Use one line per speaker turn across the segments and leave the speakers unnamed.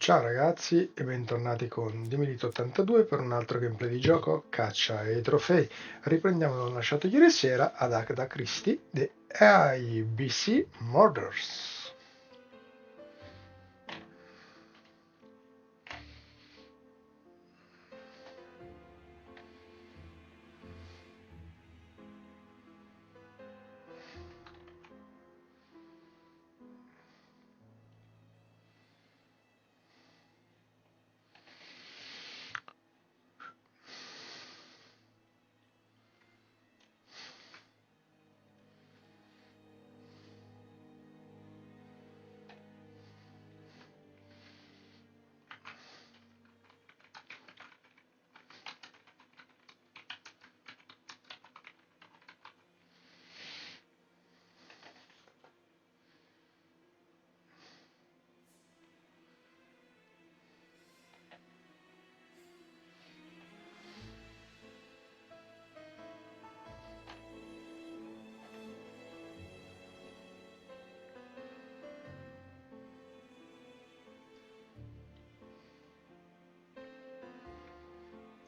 Ciao ragazzi e bentornati con Dimilito82 per un altro gameplay di gioco caccia e trofei. Riprendiamo dove ho lasciato ieri sera ad Agatha Christie The ABC Murders.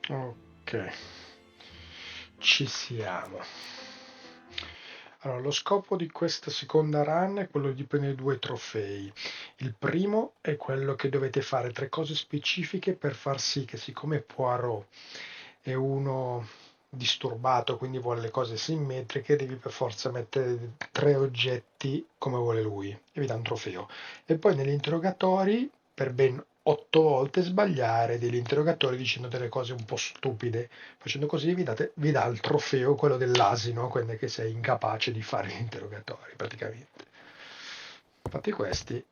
Ok, ci siamo. Allora, lo scopo di questa seconda run è quello di prendere due trofei. Il primo è quello che dovete fare tre cose specifiche per far sì che, siccome Poirot è uno disturbato, quindi vuole le cose simmetriche, devi per forza mettere tre oggetti come vuole lui e vi dà un trofeo. E poi negli interrogatori, per ben 8 volte, sbagliare degli interrogatori dicendo delle cose un po' stupide. Facendo così vi dà il trofeo, quello dell'asino, quando è che sei incapace di fare gli interrogatori, praticamente. Fatti questi,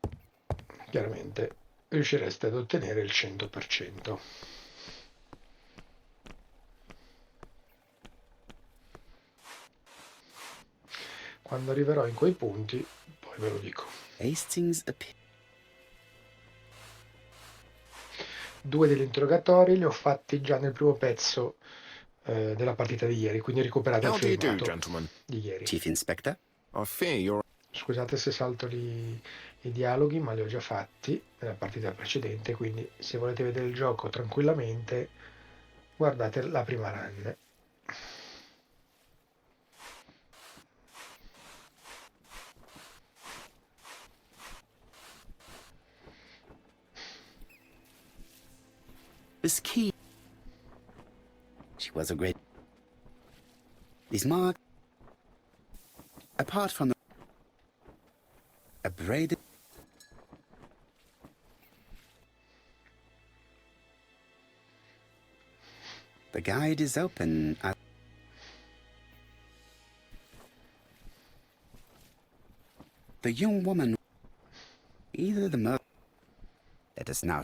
chiaramente riuscireste ad ottenere il 100%. Quando arriverò in quei punti, poi ve lo dico. Due degli interrogatori li ho fatti già nel primo pezzo della partita di ieri, quindi recuperate il filmato di ieri.
Chief Inspector?
Scusate se salto i dialoghi, ma li ho già fatti nella partita precedente, quindi se volete vedere il gioco tranquillamente, guardate la prima run.
This key. She was a great... These marks... Apart from the... A braided... The guide is open. The young woman... Either the murder... Let us now...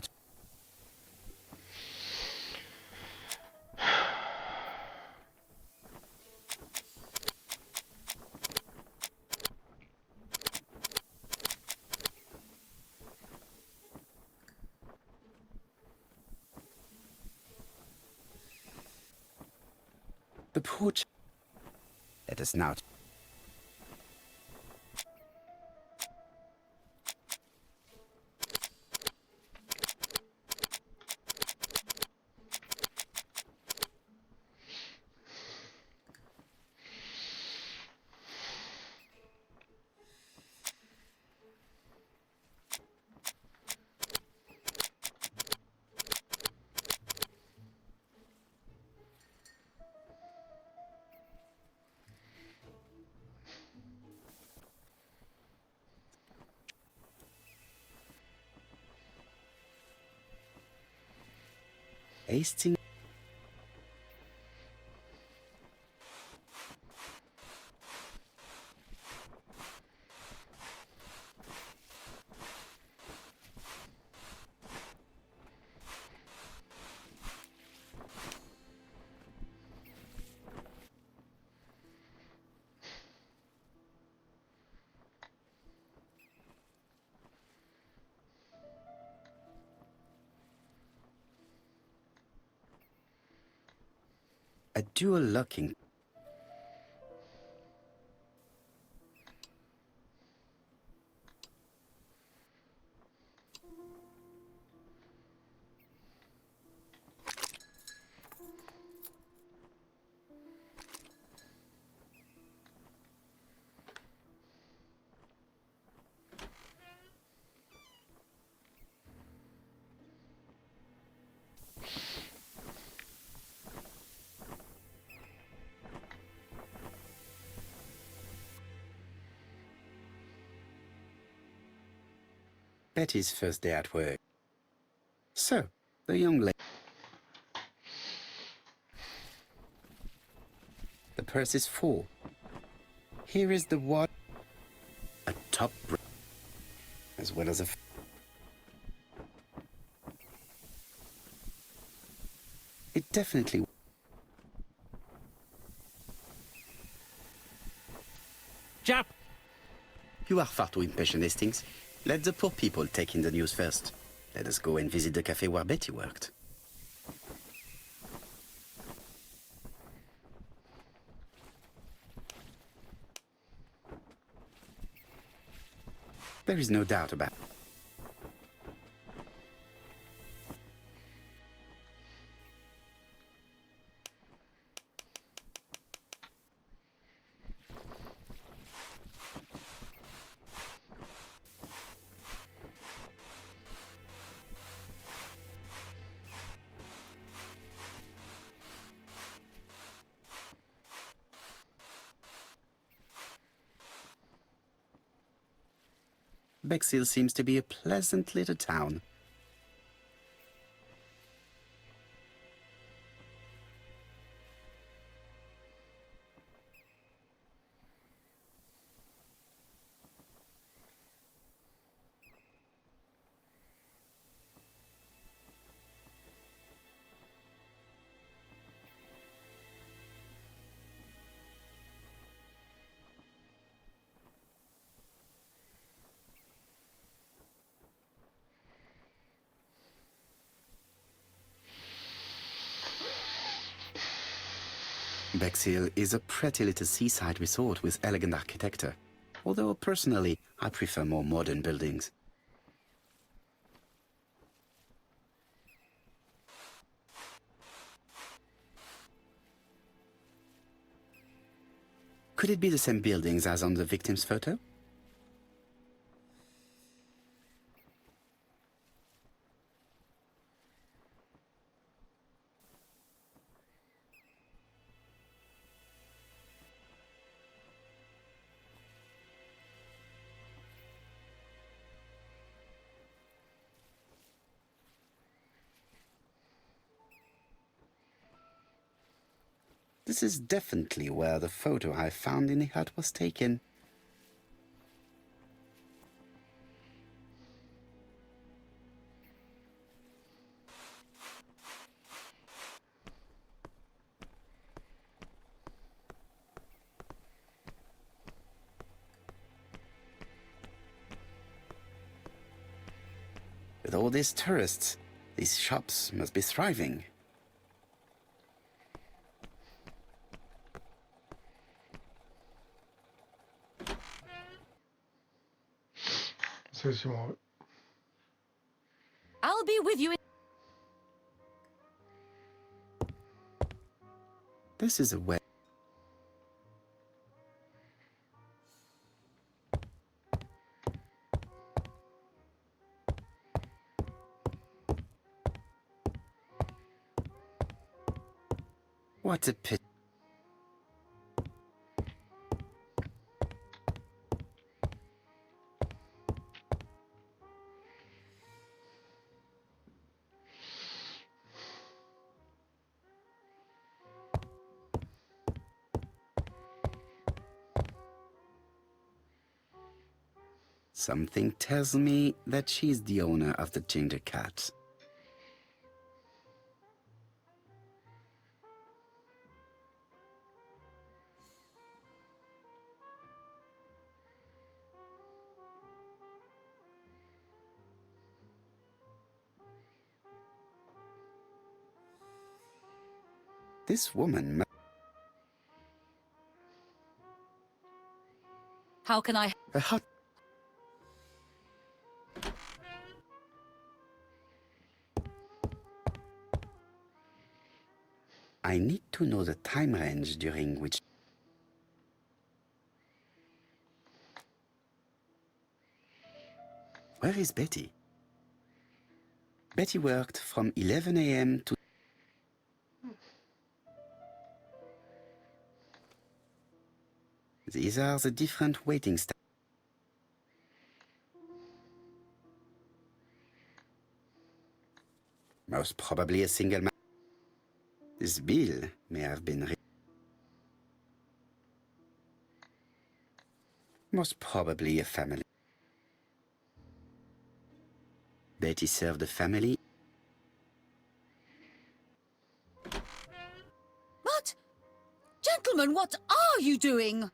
The porch... Let us now... Hastings... A dual locking... Betty's first day at work. So, the young lady. The purse is full. Here is the water. A top brick, as well as a... It definitely...
Jap!
You are far too impatient, Hastings. Let the poor people take in the news first. Let us go and visit the cafe where Betty worked. There is no doubt about it. Bexhill seems to be a pleasant little town. Bexhill is a pretty little seaside resort with elegant architecture, although personally I prefer more modern buildings. Could it be the same buildings as on the victim's photo? This is definitely where the photo I found in the hut was taken. With all these tourists, these shops must be thriving.
Se si muove.
I'll be with you in...
This is a way. What a pity. Something tells me that she's the owner of the ginger cat. This woman...
How can I...
A hot... I need to know the time range during which... Where is Betty? Betty worked from 11 a.m. to... These are the different waiting staff. Most probably a single man. This bill may have been most probably a family. Betty served the family.
What? Gentlemen, what are you doing?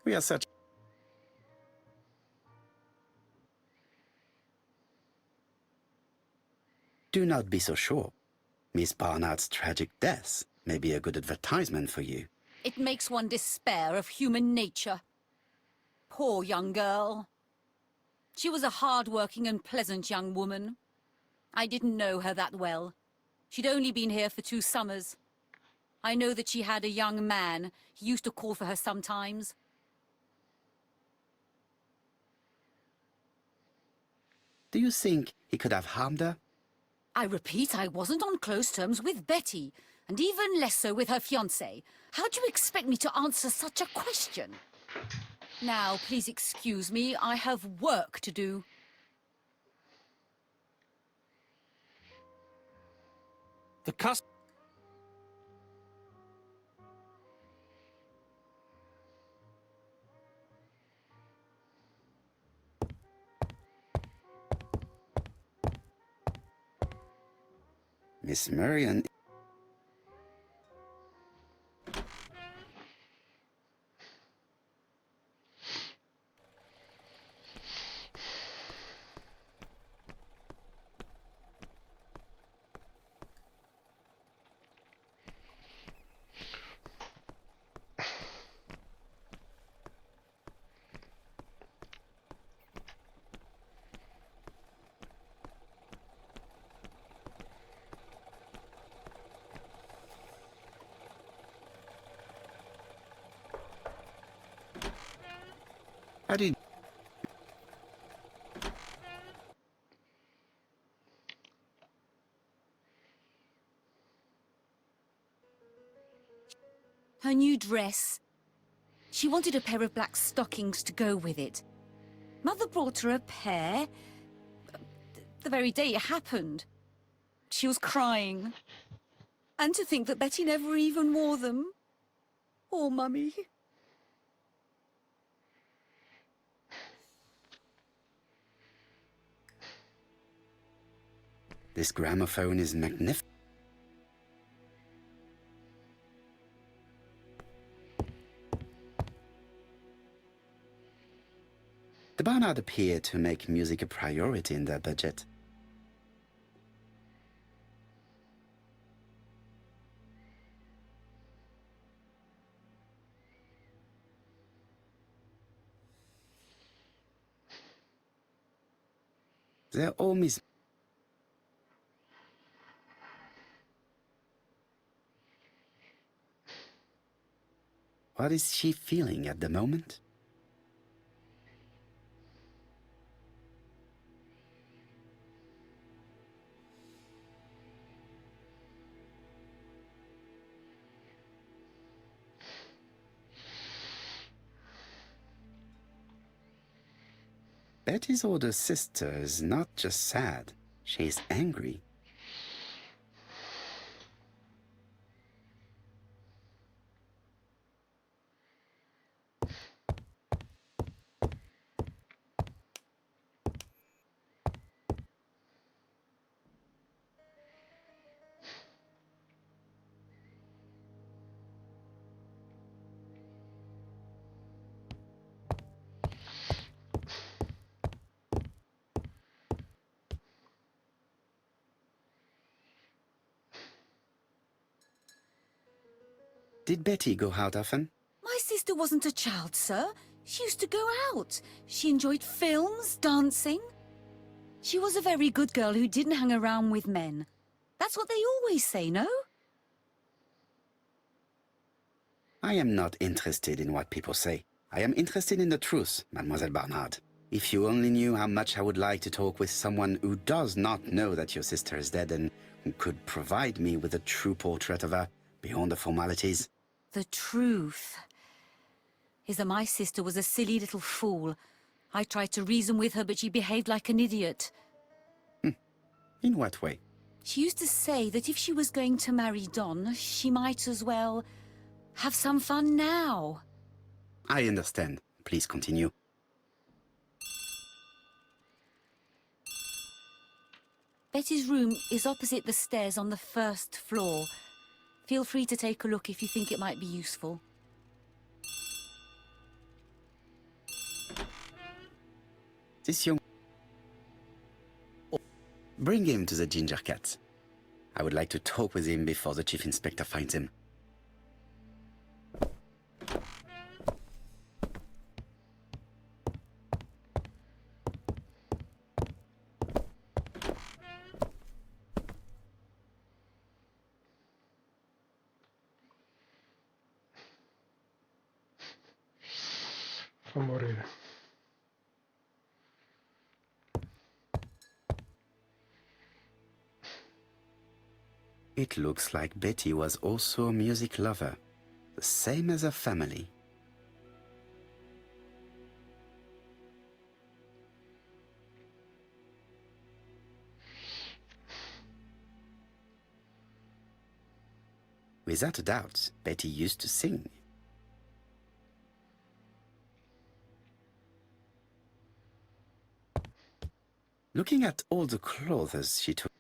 We are such. Do not be so sure. Miss Barnard's tragic death may be a good advertisement for you.
It makes one despair of human nature. Poor young girl. She was a hard-working and pleasant young woman. I didn't know her that well. She'd only been here for 2 summers. I know that she had a young man. He used to call for her sometimes.
Do you think he could have harmed her?
I repeat, I wasn't on close terms with Betty, and even less so with her fiancé. How do you expect me to answer such a question? Now, please excuse me, I have work to do.
The cus-
Miss Marion. How did...
Her new dress. She wanted a pair of black stockings to go with it. Mother brought her a pair. The very day it happened. She was crying. And to think that Betty never even wore them. Poor Mummy.
This gramophone is magnificent. The Barnard appear to make music a priority in their budget. They're always... What is she feeling at the moment? Betty's older sister is not just sad, she's angry. Did Betty go out often?
My sister wasn't a child, sir. She used to go out. She enjoyed films, dancing. She was a very good girl who didn't hang around with men. That's what they always say, no?
I am not interested in what people say. I am interested in the truth, Mademoiselle Barnard. If you only knew how much I would like to talk with someone who does not know that your sister is dead and who could provide me with a true portrait of her beyond the formalities.
The truth is that my sister was a silly little fool. I tried to reason with her, but she behaved like an idiot.
In what way?
She used to say that if she was going to marry Don, she might as well have some fun now.
I understand. Please continue.
Betty's room is opposite the stairs on the first floor. Feel free to take a look if you think it might be useful.
This young... Bring him to the Ginger Cat. I would like to talk with him before the Chief Inspector finds him.
Fa morire.
It looks like Betty was also a music lover, the same as her family. Without a doubt, Betty used to sing. Looking at all the clothes she took...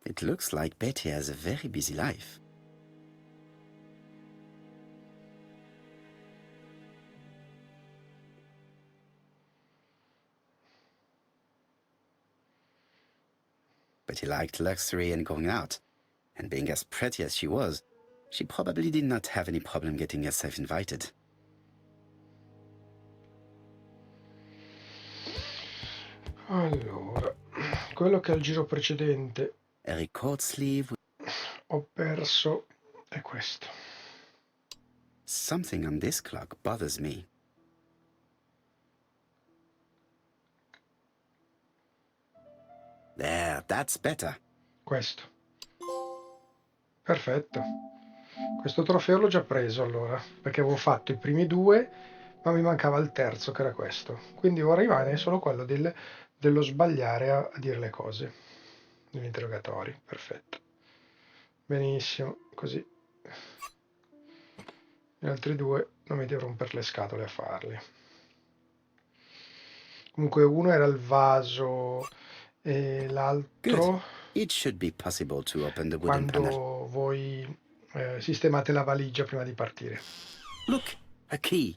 It looks like Betty has a very busy life. Betty liked luxury and going out, and being as pretty as she was, she probably did not have any problem getting herself invited.
Allora, quello che al giro precedente
A record sleeve with
ho perso è questo.
something on this clock bothers me. There, that's better.
Questo. Perfetto. Questo trofeo l'ho già preso allora, perché avevo fatto i primi due, ma mi mancava il terzo che era questo. Quindi ora rimane solo quello dello sbagliare a dire le cose negli interrogatori. Perfetto. Benissimo, così gli altri due non mi devo rompere le scatole a farli. Comunque uno era il vaso e l'altro
Good. It should be possible to open the wooden panel.
quando voi sistemate la valigia prima di partire.
Look, a key.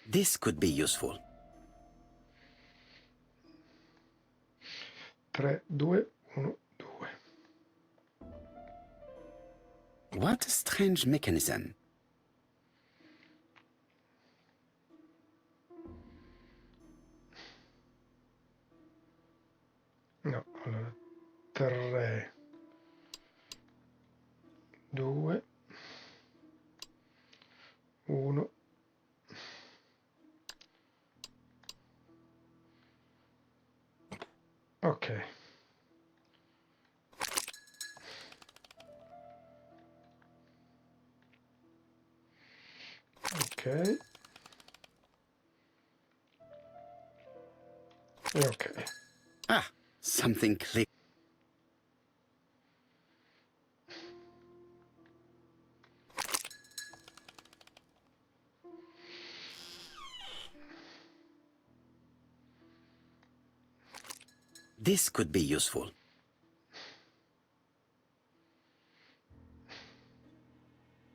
This could be useful.
3, 2, 1, 2.
What a strange mechanism.
No, allora 3, 2, 1. Ok. Ok. E ok.
Ah, something clicked. This could be useful.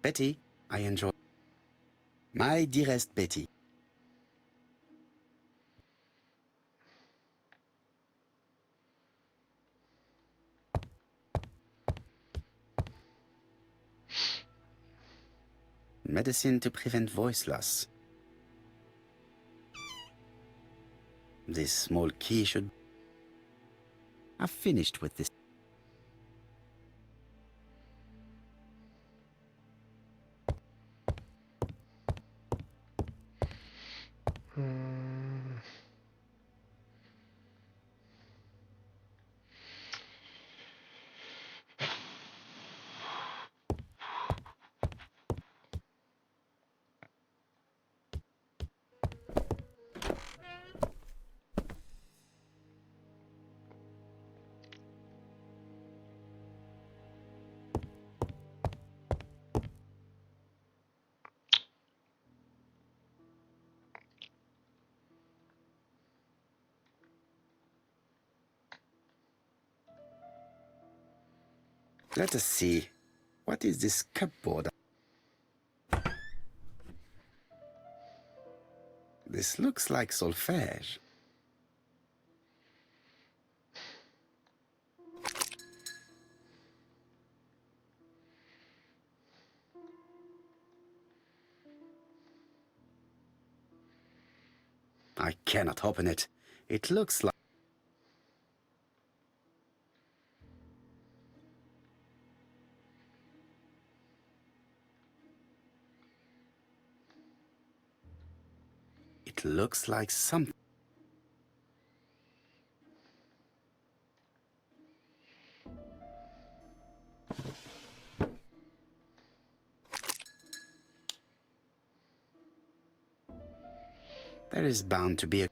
Betty, I enjoy... My dearest Betty. Medicine to prevent voice loss. This small key should... I've finished with this.
Mm.
Let us see. What is this cupboard? This looks like solfège. I cannot open it. It looks like... It looks like something. There is bound to be a...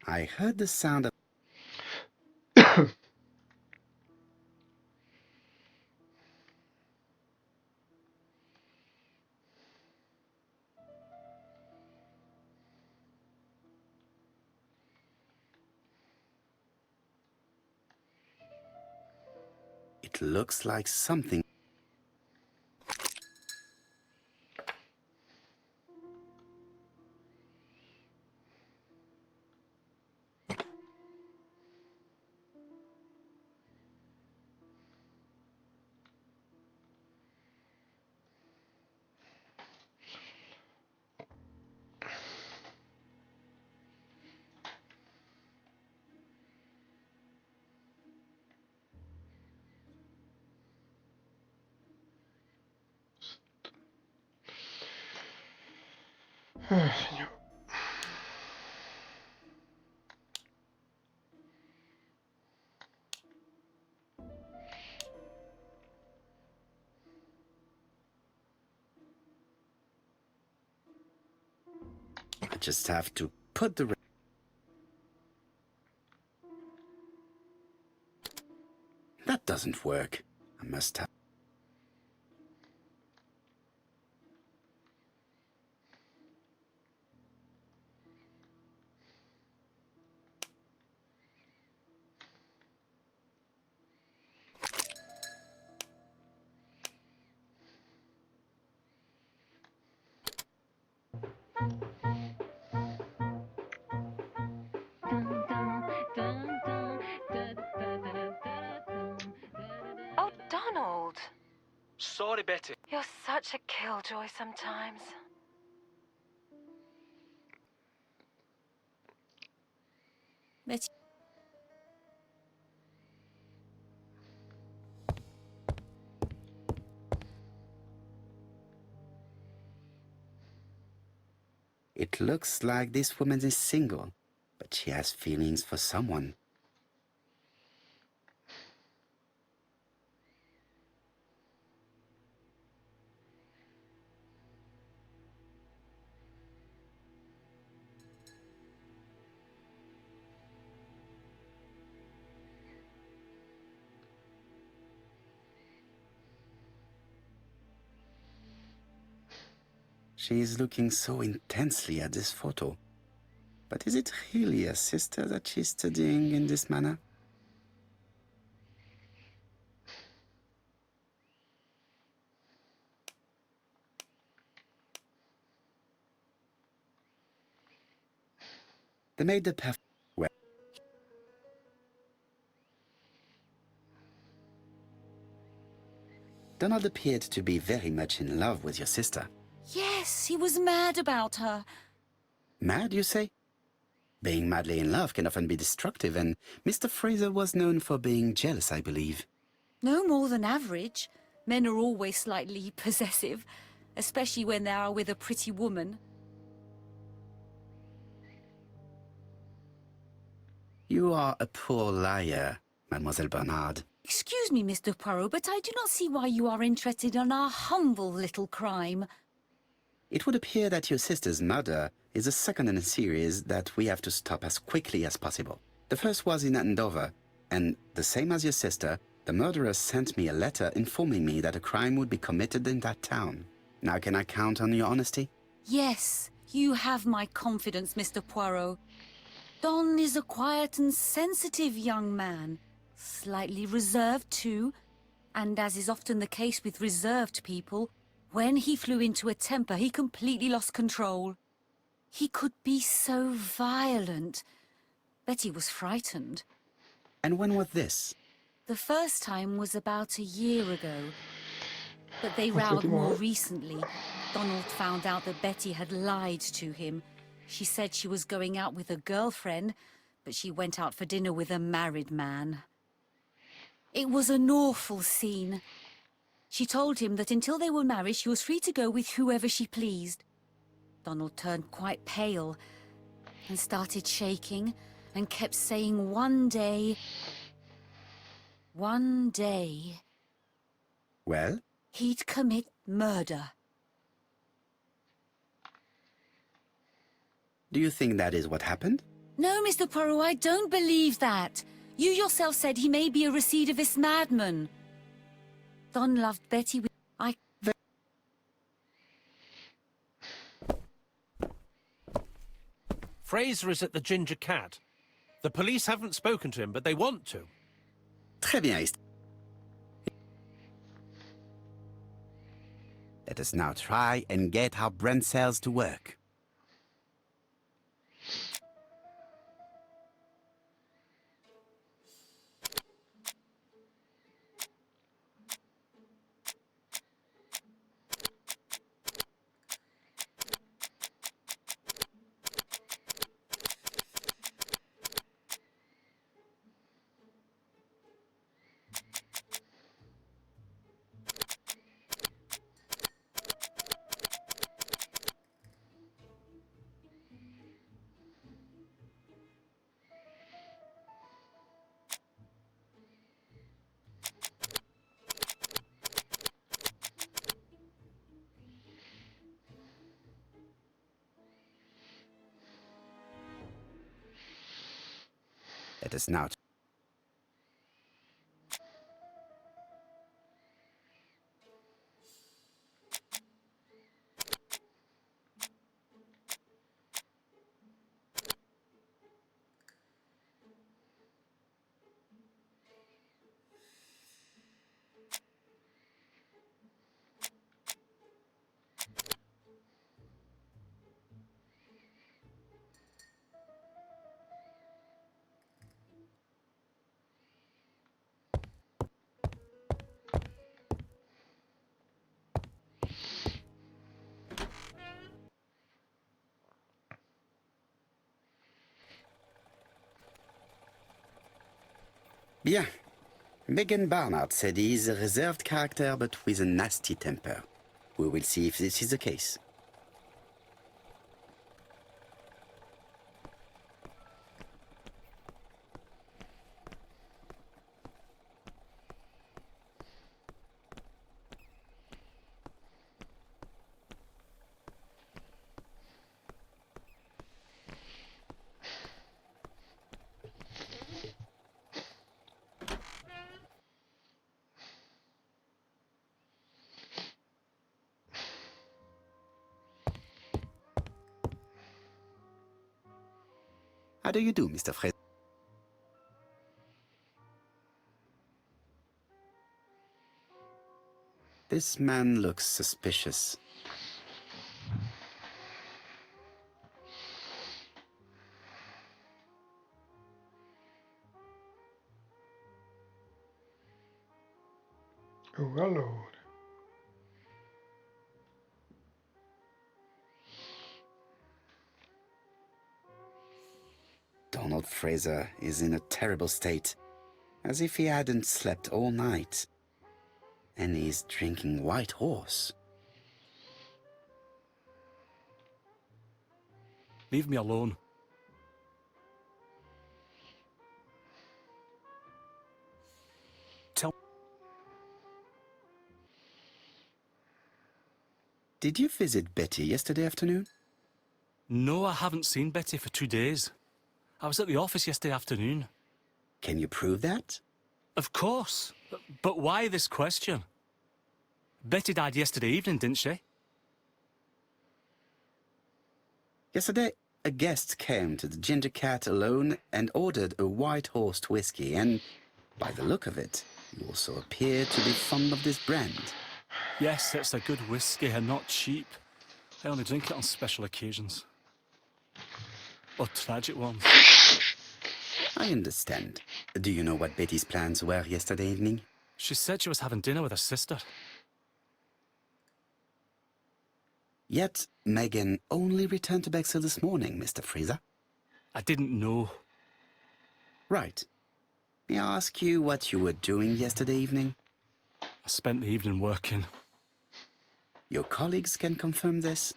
I heard the sound of... It looks like something...
Signore.
I just have to put the... That doesn't work. I must have...
Oh, Donald!
Sorry, Betty.
You're such a killjoy sometimes.
Betty.
It looks like this woman is single, but she has feelings for someone. She is looking so intensely at this photo. But is it really a sister that she's studying in this manner? They made the perfect... Well, Donald appeared to be very much in love with your sister.
Yes, he was mad about her.
Mad, you say? Being madly in love can often be destructive, and Mr. Fraser was known for being jealous, I believe.
No more than average. Men are always slightly possessive, especially when they are with a pretty woman.
You are a poor liar, Mademoiselle Bernard.
Excuse me, Mr. Poirot, but I do not see why you are interested in our humble little crime.
It would appear that your sister's murder is the second in a series that we have to stop as quickly as possible. The first was in Andover, And the same as your sister, the murderer sent me a letter informing me that a crime would be committed in that town. Now can I count on your honesty?
Yes, you have my confidence, Mr. Poirot. Don is a quiet and sensitive young man. Slightly reserved, too. And as is often the case with reserved people, when he flew into a temper, he completely lost control. He could be so violent. Betty was frightened.
And when was this?
The first time was about a year ago. But they
On se
rowed
vede
more
more.
recently. Donald found out that Betty had lied to him. She said she was going out with a girlfriend, but she went out for dinner with a married man. It was an awful scene. She told him that until they were married, she was free to go with whoever she pleased. Donald turned quite pale and started shaking and kept saying one day...
Well?
he'd commit murder.
Do you think that is what happened?
No, Mr. Poirot, I don't believe that. You yourself said he may be a recidivist madman. Don loved Betty with...
Fraser is at the Ginger Cat. The police haven't spoken to him, but they want to.
Très bien. Let us now try and get our brain cells to work. Let us now... Bien. Megan Barnard said he is a reserved character but with a nasty temper. We will see if this is the case. How do you do, Mr. Fraser? This man looks suspicious.
Oh, allora.
Donald Fraser is in a terrible state, as if he hadn't slept all night. And he's drinking White Horse.
Leave me alone. Tell...
Did you visit Betty yesterday afternoon?
No, I haven't seen Betty for 2 days. I was at the office yesterday afternoon.
Can you prove that?
Of course. But why this question? Betty died yesterday evening, didn't she?
Yesterday, a guest came to the Ginger Cat alone and ordered a White Horse whiskey, and by the look of it, you also appear to be fond of this brand.
Yes, it's a good whiskey and not cheap. I only drink it on special occasions. Or tragic ones.
I understand. Do you know what Betty's plans were yesterday evening?
She said she was having dinner with her sister.
Yet, Megan only returned to Bexhill this morning, Mr. Fraser.
I didn't know.
Right. May I ask you what you were doing yesterday evening?
I spent the evening working.
Your colleagues can confirm this?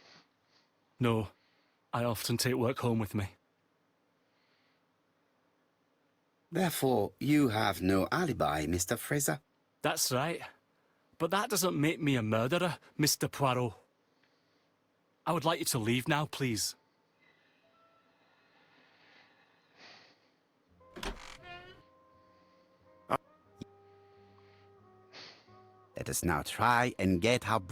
No, I often take work home with me.
Therefore, you have no alibi, Mr. Fraser.
That's right. But that doesn't make me a murderer, Mr. Poirot. I would like you to leave now, please.
Let us now try and get our...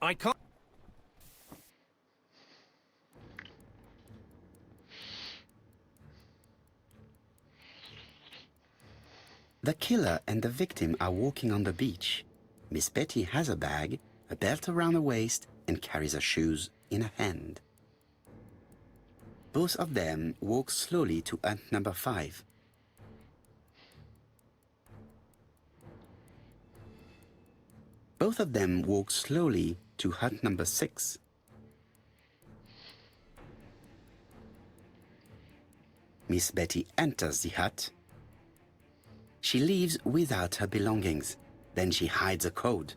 I can't...
The killer and the victim are walking on the beach. Miss Betty has a bag, a belt around her waist, and carries her shoes in her hand. Both of them walk slowly to hut number 5. Both of them walk slowly to hut number 6. Miss Betty enters the hut. She leaves without her belongings. Then she hides a code.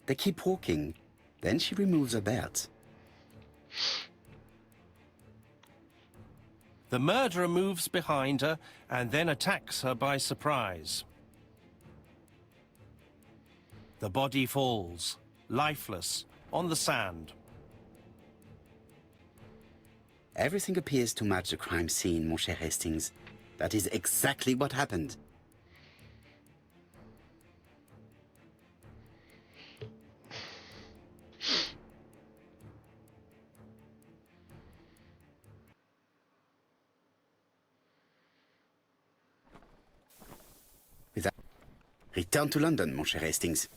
They keep walking. Then she removes her belt.
The murderer moves behind her and then attacks her by surprise. The body falls, lifeless, on the sand.
Everything appears to match the crime scene, mon cher Hastings. That is exactly what happened. With that, return to London, mon cher Hastings.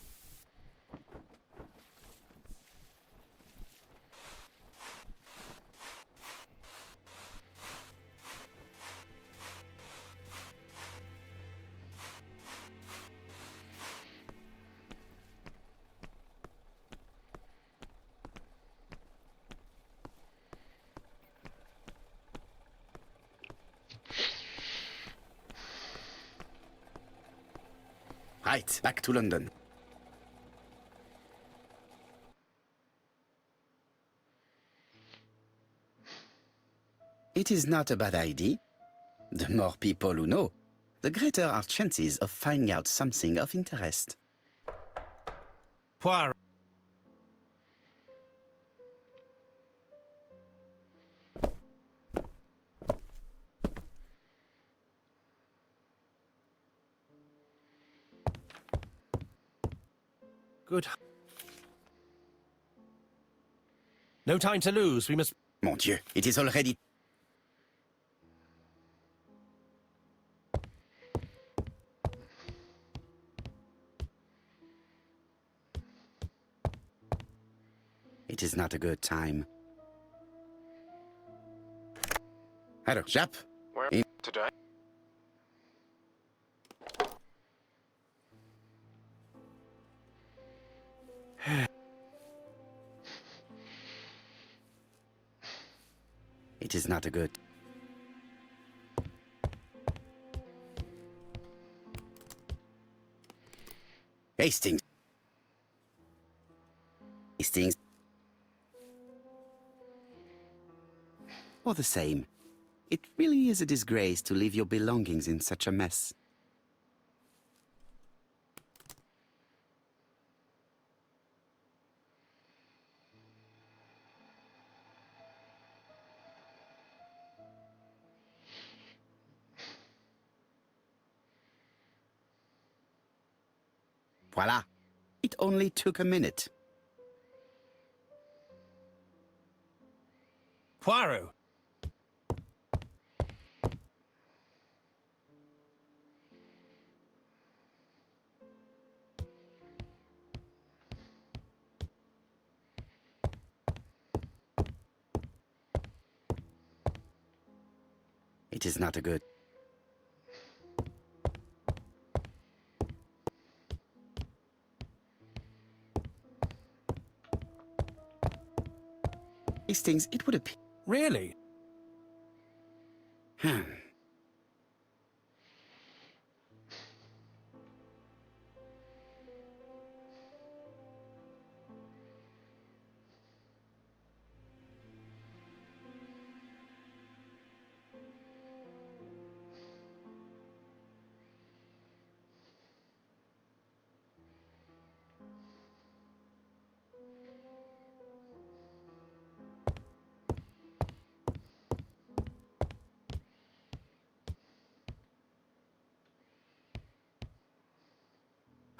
Right, back to London. It is not a bad idea. The more people who know, the greater our chances of finding out something of interest.
Poirot. Good. No time to lose. We must...
Mon Dieu, it is already... It is not a good time. Hello, Jap.
Where today?
It is not a good... Hastings. Hastings. All the same, it really is a disgrace to leave your belongings in such a mess. Voila. It only took a minute.
Poirot.
It is not a good... Hastings, it would appear...
Really?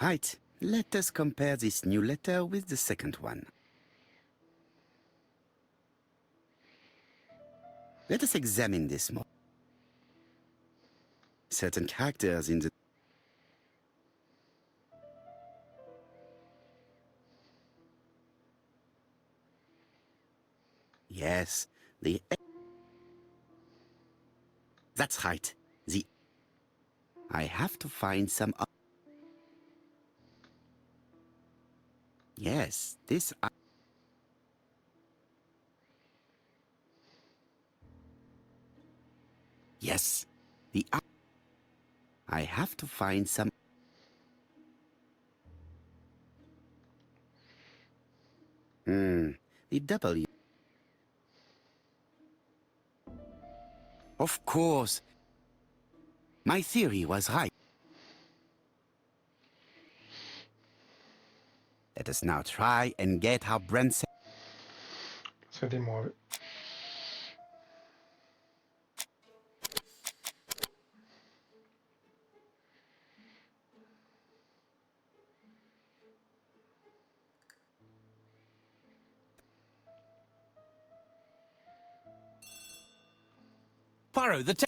Right, let us compare this new letter with the second one. Let us examine this more. Certain characters in the... Yes, the... That's right, the... I have to find some... Yes, this... Yes, the... I have to find some... The W... Of course. My theory was right. Let us now try and get how Brent said.
Se rimuove.
Poirot, the...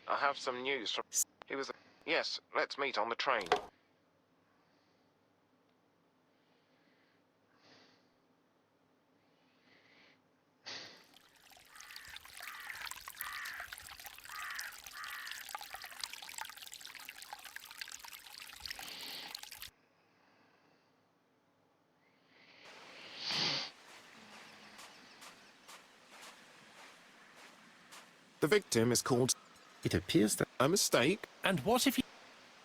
I have some news from... He was... Yes, let's meet on the train. The victim is called...
It appears that
A mistake?
And what if you...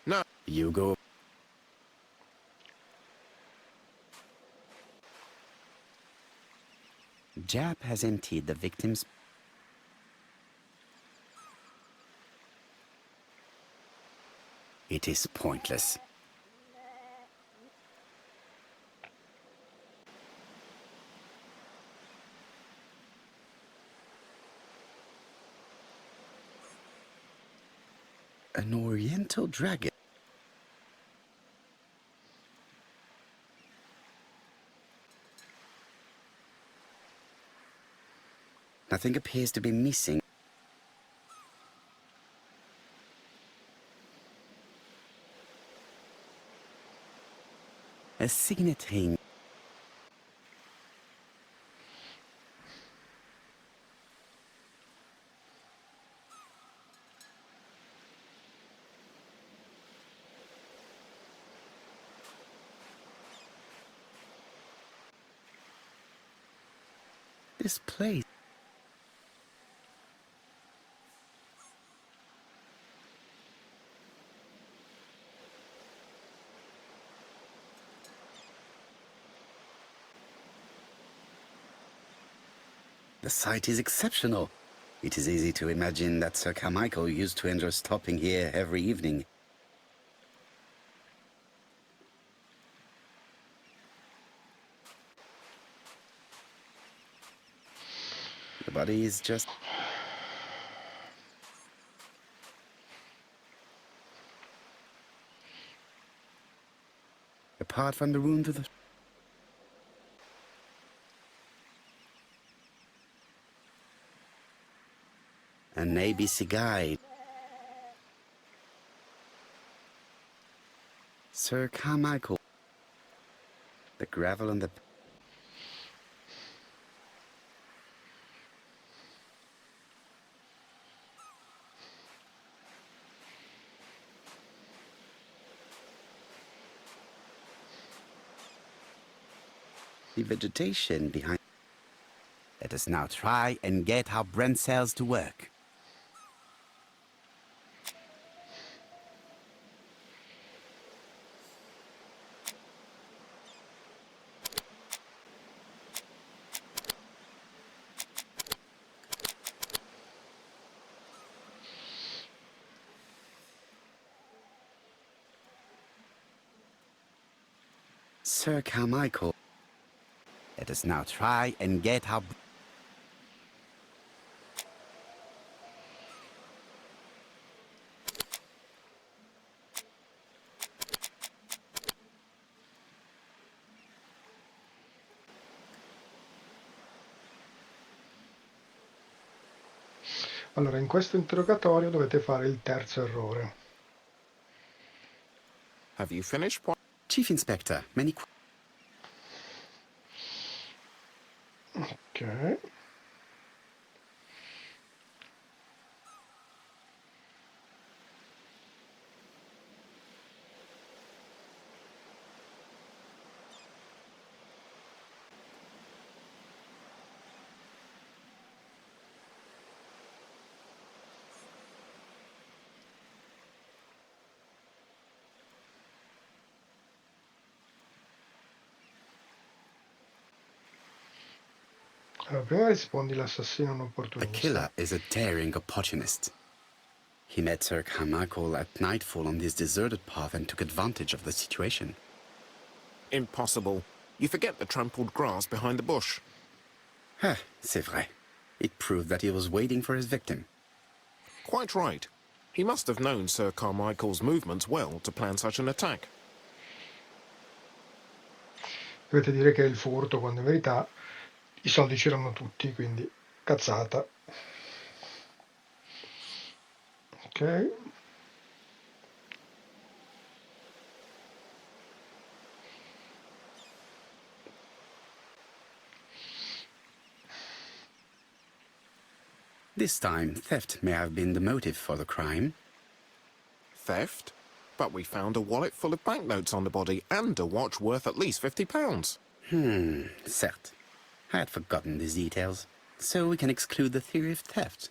No.
you go. Jap has emptied the victim's... It is pointless. An oriental dragon. Nothing appears to be missing. A signet ring. This place. The site is exceptional. It is easy to imagine that Sir Carmichael used to enjoy stopping here every evening. The body is just... Apart from the room to the... An ABC guide. Sir Carmichael. The gravel on the... The vegetation behind... Let us now try and get our brain cells to work. Sir Carmichael. Let us now try and get our...
Allora, in questo interrogatorio dovete fare il terzo errore.
Have you finished?
Chief Inspector, many...
Ok. Allora, prima rispondi l'assassino è un
The
opportunista.
killer is a daring opportunist. He met Sir Carmichael at nightfall on his deserted path and took advantage of the situation.
Impossible. You forget the trampled grass behind the bush.
Ah, c'est vrai. It proved that he was waiting for his victim.
Quite right. He must have known Sir Carmichael's movements well to plan such an attack.
Dovete dire che è il furto, quando in verità i soldi c'erano tutti, quindi cazzata. Ok.
This time, theft may have been the motive for the crime.
Theft? But we found a wallet full of banknotes on the body and a watch worth at least £50.
Certes. I had forgotten these details. So we can exclude the theory of theft.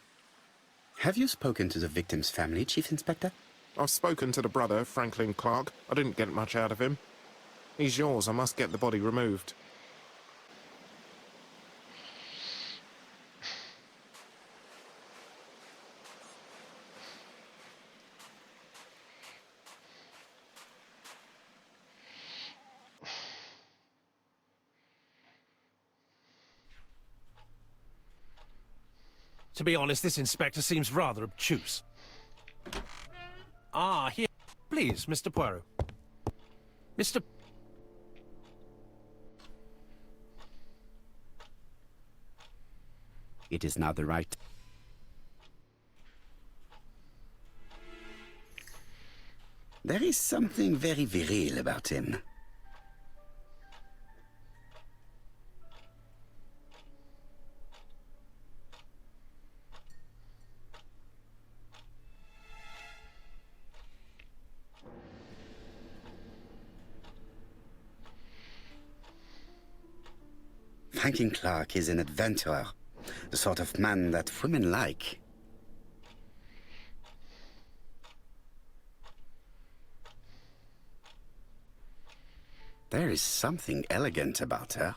Have you spoken to the victim's family, Chief Inspector?
I've spoken to the brother, Franklin Clark. I didn't get much out of him. He's yours. I must get the body removed.
To be honest, this inspector seems rather obtuse. Ah, here. Please, Mr. Poirot. Mr.
It is now the right. There is something very viril about him. Franklin Clark is an adventurer, the sort of man that women like. There is something elegant about her.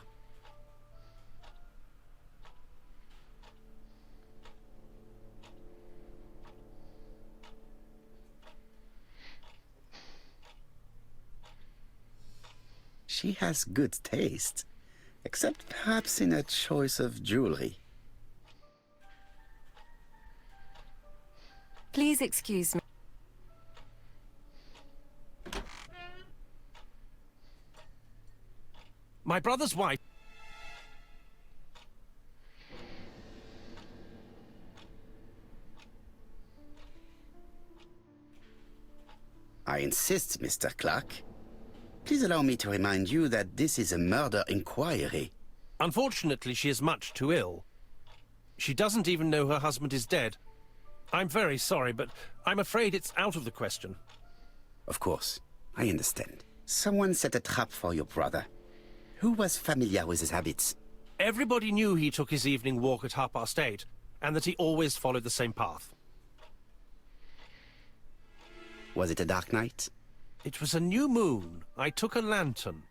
She has good taste, except perhaps in her choice of jewelry.
Please excuse me.
My brother's wife...
I insist, Mr. Clark. Please allow me to remind you that this is a murder inquiry.
Unfortunately, she is much too ill. She doesn't even know her husband is dead. I'm very sorry, but I'm afraid it's out of the question.
Of course, I understand. Someone set a trap for your brother. Who was familiar with his habits?
Everybody knew he took his evening walk at 8:30, and that he always followed the same path.
Was it a dark night?
It was a new moon. I took a lantern.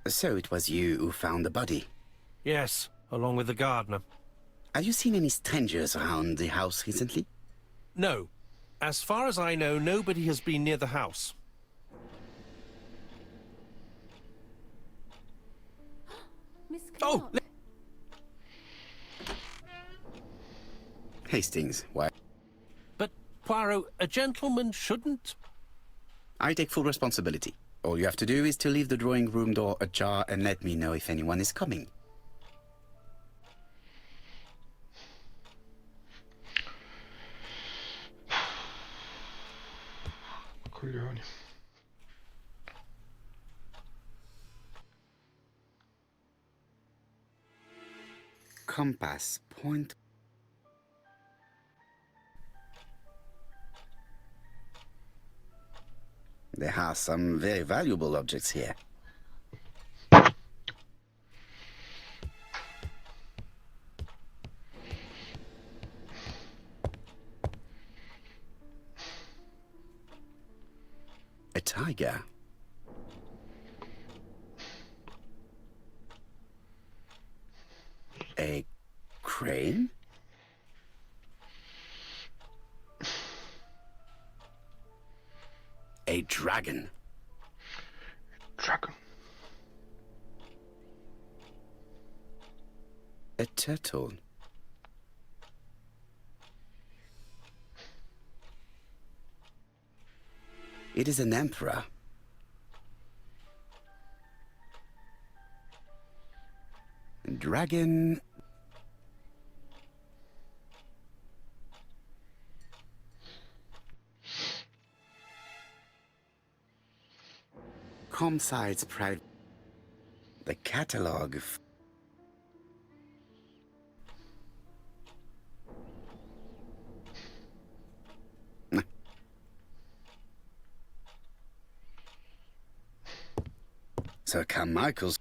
So it was you who found the body.
Yes, along with the gardener.
Have you seen any strangers around the house recently?
No. As far as I know, nobody has been near the house.
Miss
Oh,
Clark.
Hastings, why?
But, Poirot, a gentleman shouldn't...
I take full responsibility. All you have to do is to leave the drawing room door ajar and let me know if anyone is coming.
Coglioni.
Compass point. There are some very valuable objects here. A tiger. A crane? A dragon.
Dragon.
A turtle. It is an emperor. Dragon. Comside's private. The catalogue. Sir Carmichael's.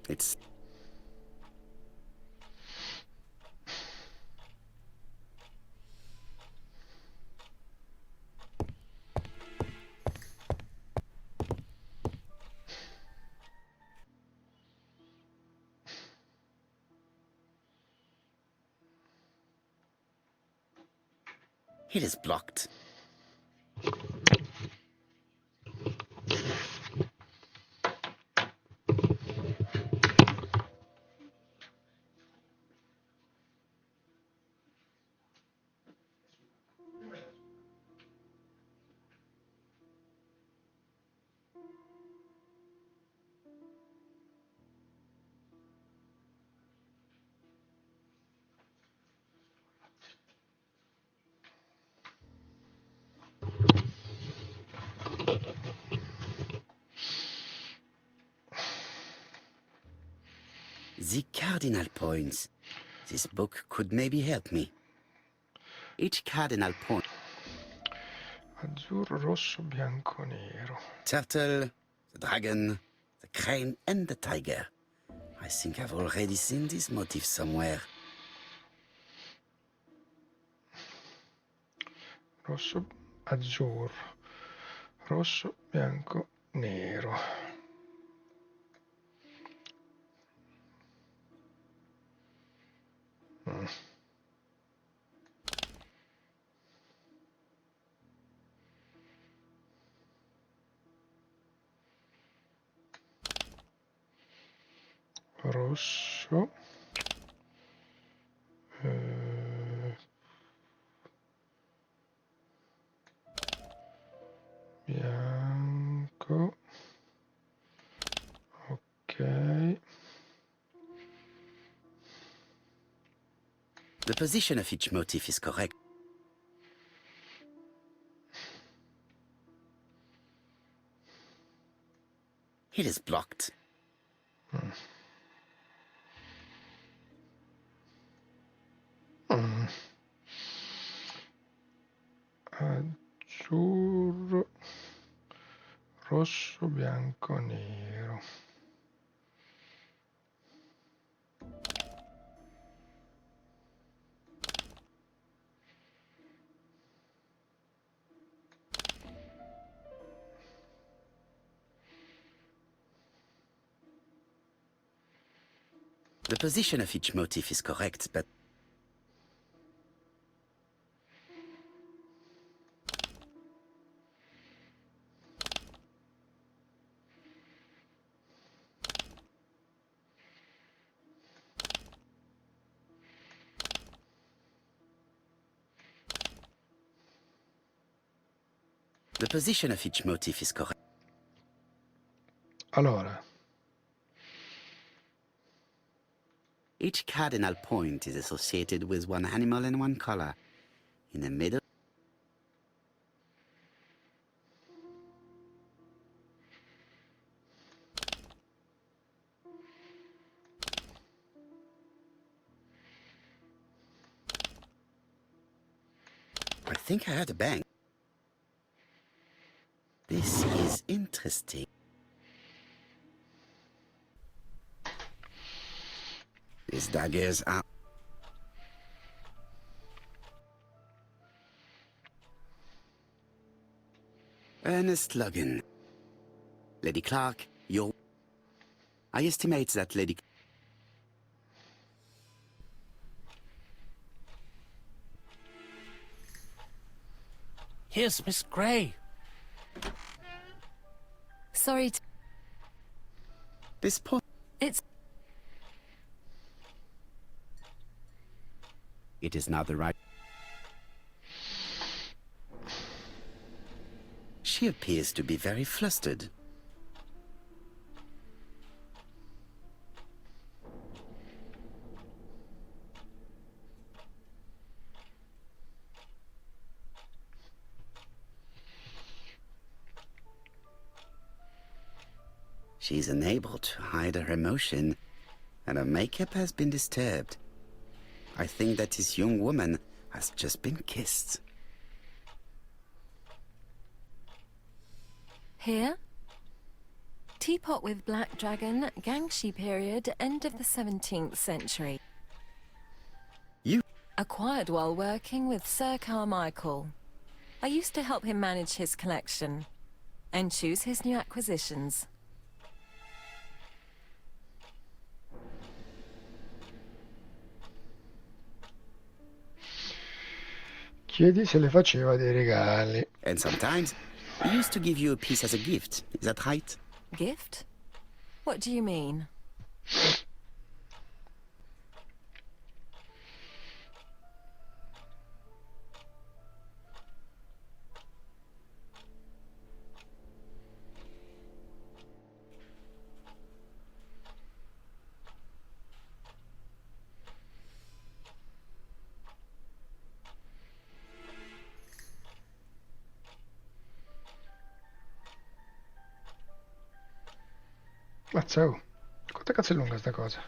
It's. It is blocked. The cardinal points. This book could maybe help me. Each cardinal point.
Azzurro, rosso, bianco, nero.
Turtle, the dragon, the crane, and the tiger. I think I've already seen this motif somewhere.
Rosso, azzurro. Rosso, bianco, nero. Rosso. Bianco. Ok.
The position of each motif is correct. It is blocked. Azzurro, rosso, bianco, nero. The position of each motif is correct, but the position of each motif is correct.
Allora,
Each cardinal point is associated with one animal and one color. In the middle, I think I heard a bang. This is interesting. These daggers are... Ernest Logan. Lady Clark, you're... I estimate that Lady...
Here's Miss Grey.
Sorry,
This poor...
it's...
It is not the right... She appears to be very flustered. She's unable to hide her emotion, and her makeup has been disturbed. I think that this young woman has just been kissed.
Here? Teapot with Black Dragon, Gangshi period, end of the 17th century.
You...
Acquired while working with Sir Carmichael. I used to help him manage his collection and choose his new acquisitions.
chiedi se le faceva dei regali.
And sometimes, he used to give you a piece as a gift. Is that right?
Gift? What do you mean?
Mazza, oh. Quanto cazzo è lunga sta cosa?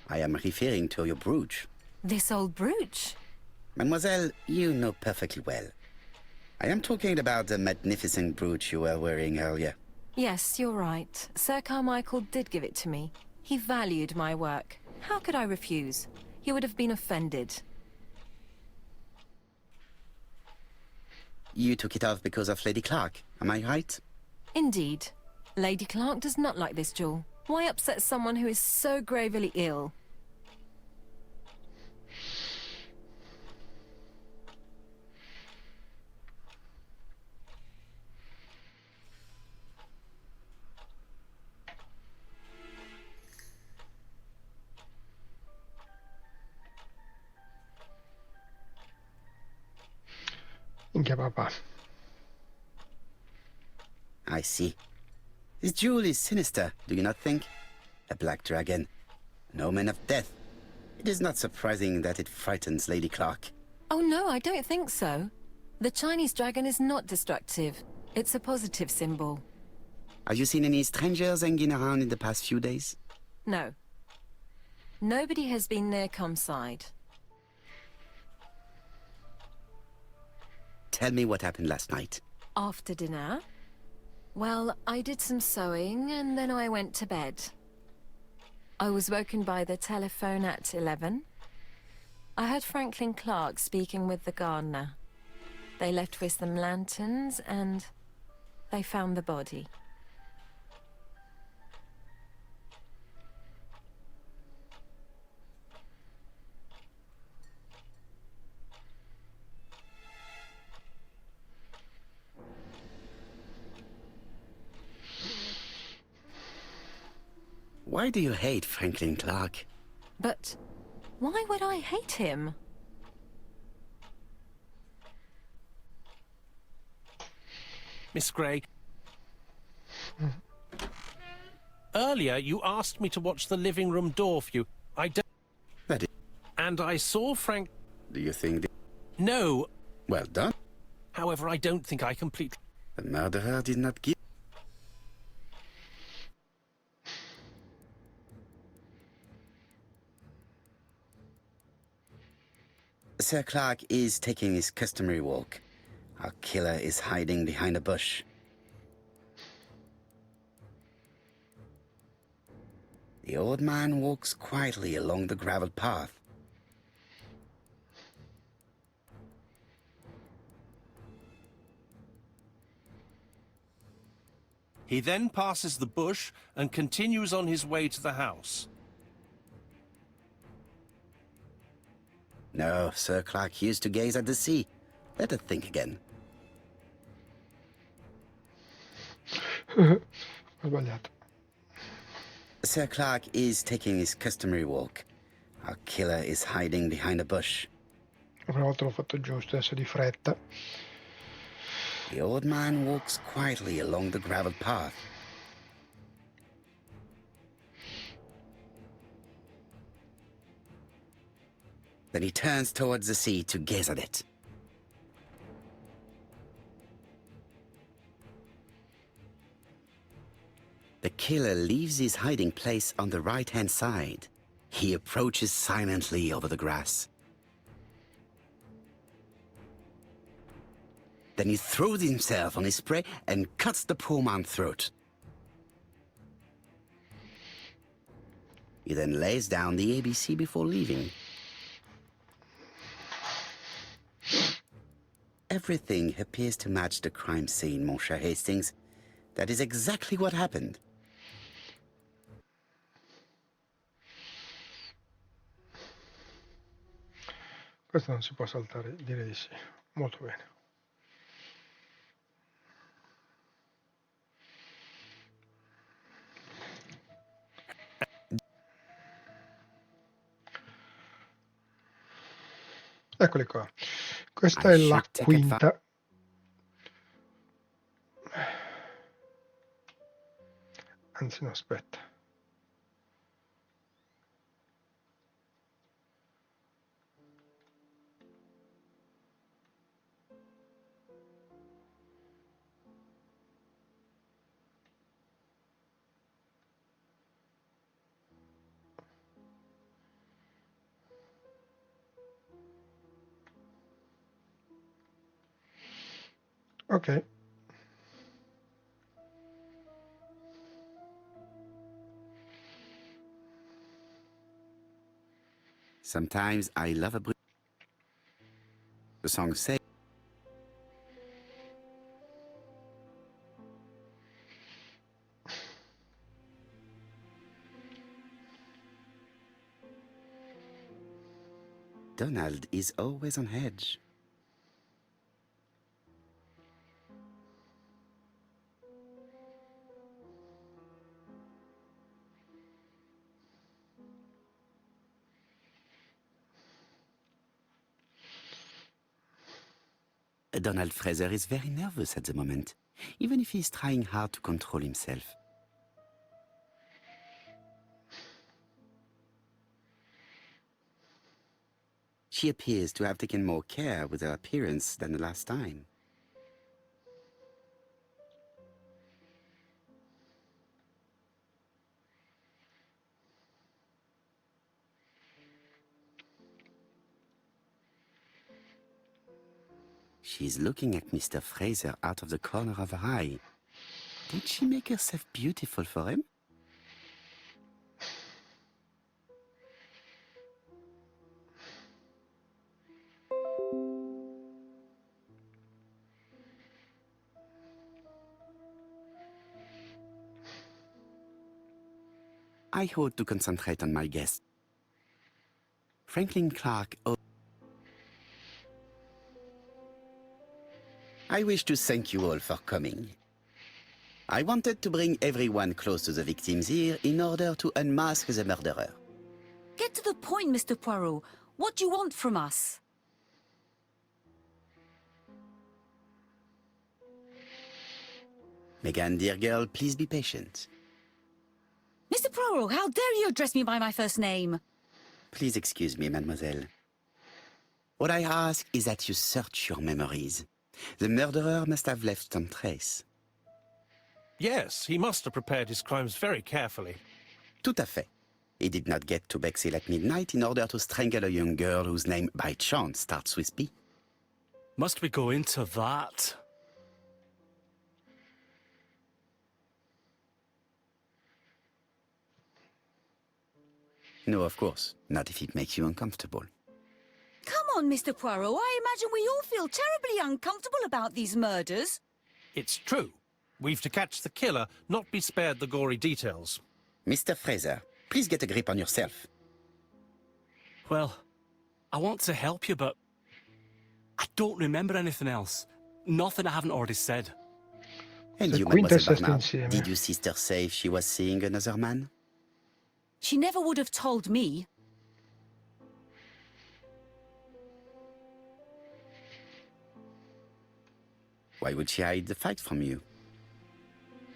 I am referring to your brooch.
This old brooch?
Mademoiselle, you know perfectly well. I am talking about the magnificent brooch you were wearing earlier.
Yes, you're right. Sir Carmichael did give it to me. He valued my work. How could I refuse? He would have been offended.
You took it off because of Lady Clark, am I right?
Indeed. Lady Clark does not like this jewel. Why upset someone who is so gravely ill?
Minchia papà.
I see. This jewel is sinister, do you not think? A black dragon, an omen of death. It is not surprising that it frightens Lady Clark.
Oh no, I don't think so. The Chinese dragon is not destructive. It's a positive symbol.
Have you seen any strangers hanging around in the past few days?
No. Nobody has been near Comside.
Tell me what happened last night.
After dinner? Well, I did some sewing and then I went to bed. I was woken by the telephone at 11. I heard Franklin Clark speaking with the gardener. They left with some lanterns and they found the body.
Why do you hate Franklin Clark?
But why would I hate him?
Miss Grey. Earlier, you asked me to watch the living room door for you. I don't...
That is...
And I saw Frank...
Do you think...
No.
Well done.
However, I don't think I completely...
The murderer did not give... Sir Clark is taking his customary walk. Our killer is hiding behind a bush. The old man walks quietly along the gravel path.
He then passes the bush and continues on his way to the house.
No, Sir Clark used to gaze at the sea. Let us think again.
Ho sbagliato.
Sir Clark is taking his customary walk. Our killer is hiding behind a bush.
La prima volta l'ho fatto giusto, adesso di fretta.
The old man walks quietly along the gravel path. Then he turns towards the sea to gaze at it. The killer leaves his hiding place on the right-hand side. He approaches silently over the grass. Then he throws himself on his prey and cuts the poor man's throat. He then lays down the ABC before leaving. Everything appears to match the crime scene, mon cher Hastings. That is exactly what happened.
Questo non si può saltare, direi di sì. Molto bene. Eccoli qua. Questa è la quinta. Anzi, no, aspetta. Ok.
Sometimes I love a The song says, Donald is always on edge. Donald Fraser is very nervous at the moment, even if he is trying hard to control himself. She appears to have taken more care with her appearance than the last time. She's looking at Mr. Fraser out of the corner of her eye. Did she make herself beautiful for him? I ought to concentrate on my guest. Franklin Clark. I wish to thank you all for coming. I wanted to bring everyone close to the victims here in order to unmask the murderer.
Get to the point, Mr. Poirot. What do you want from us?
Megan, dear girl, please be patient.
Mr. Poirot, how dare you address me by my first name?
Please excuse me, mademoiselle. What I ask is that you search your memories. The murderer must have left some trace.
Yes, he must have prepared his crimes very carefully.
Tout à fait. He did not get to Bexhill at midnight in order to strangle a young girl whose name by chance starts with B.
Must we go into that?
No, of course. Not if it makes you uncomfortable.
Come on, Mr. Poirot. I imagine we all feel terribly uncomfortable about these murders.
It's true. We've to catch the killer, not be spared the gory details.
Mr. Fraser, please get a grip on yourself.
Well, I want to help you, but I don't remember anything else. Nothing I haven't already said.
And
The
you, Mademoiselle
quintessence
Barnard,
insieme.
did your sister say if she was seeing another man?
She never would have told me.
Why would she hide the fact from you?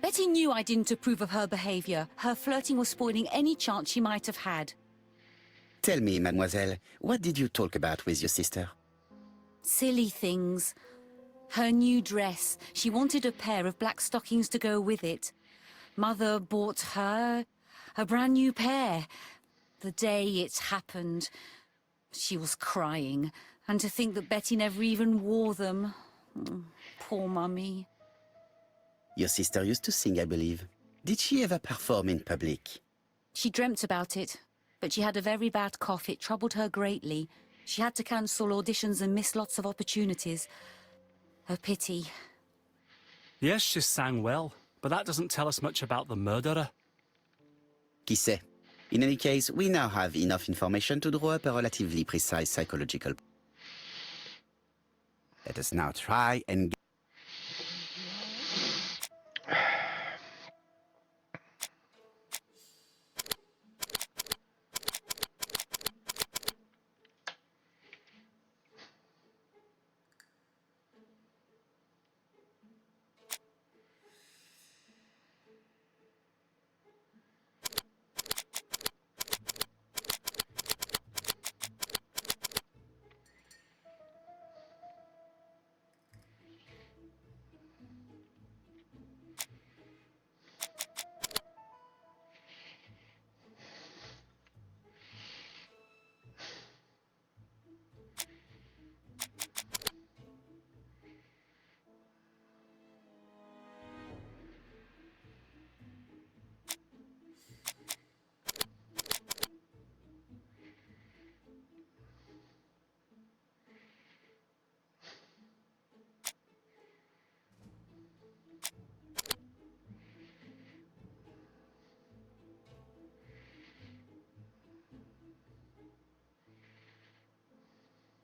Betty knew I didn't approve of her behaviour. Her flirting was spoiling any chance she might have had.
Tell me, mademoiselle, what did you talk about with your sister?
Silly things. Her new dress. She wanted a pair of black stockings to go with it. Mother bought her a brand new pair. The day it happened, she was crying. And to think that Betty never even wore them. Poor Mummy.
Your sister used to sing, I believe. Did she ever perform in public?
She dreamt about it, but she had a very bad cough. It troubled her greatly. She had to cancel auditions and miss lots of opportunities. A pity.
Yes, she sang well, but that doesn't tell us much about the murderer.
Qui sait? In any case, we now have enough information to draw up a relatively precise psychological. Let us now try and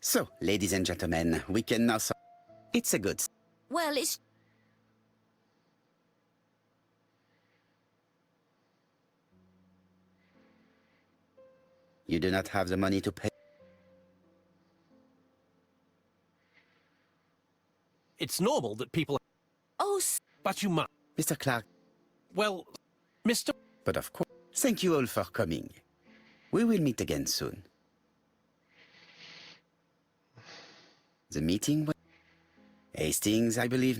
So, ladies and gentlemen, we can now... It's a good...
Well, it's...
You do not have the money to pay...
It's normal that people...
Oh,
But you must.
Mr. Clark,
Well, Mr.
but of course... Thank you all for coming. We will meet again soon. The meeting was... Hastings, I believe.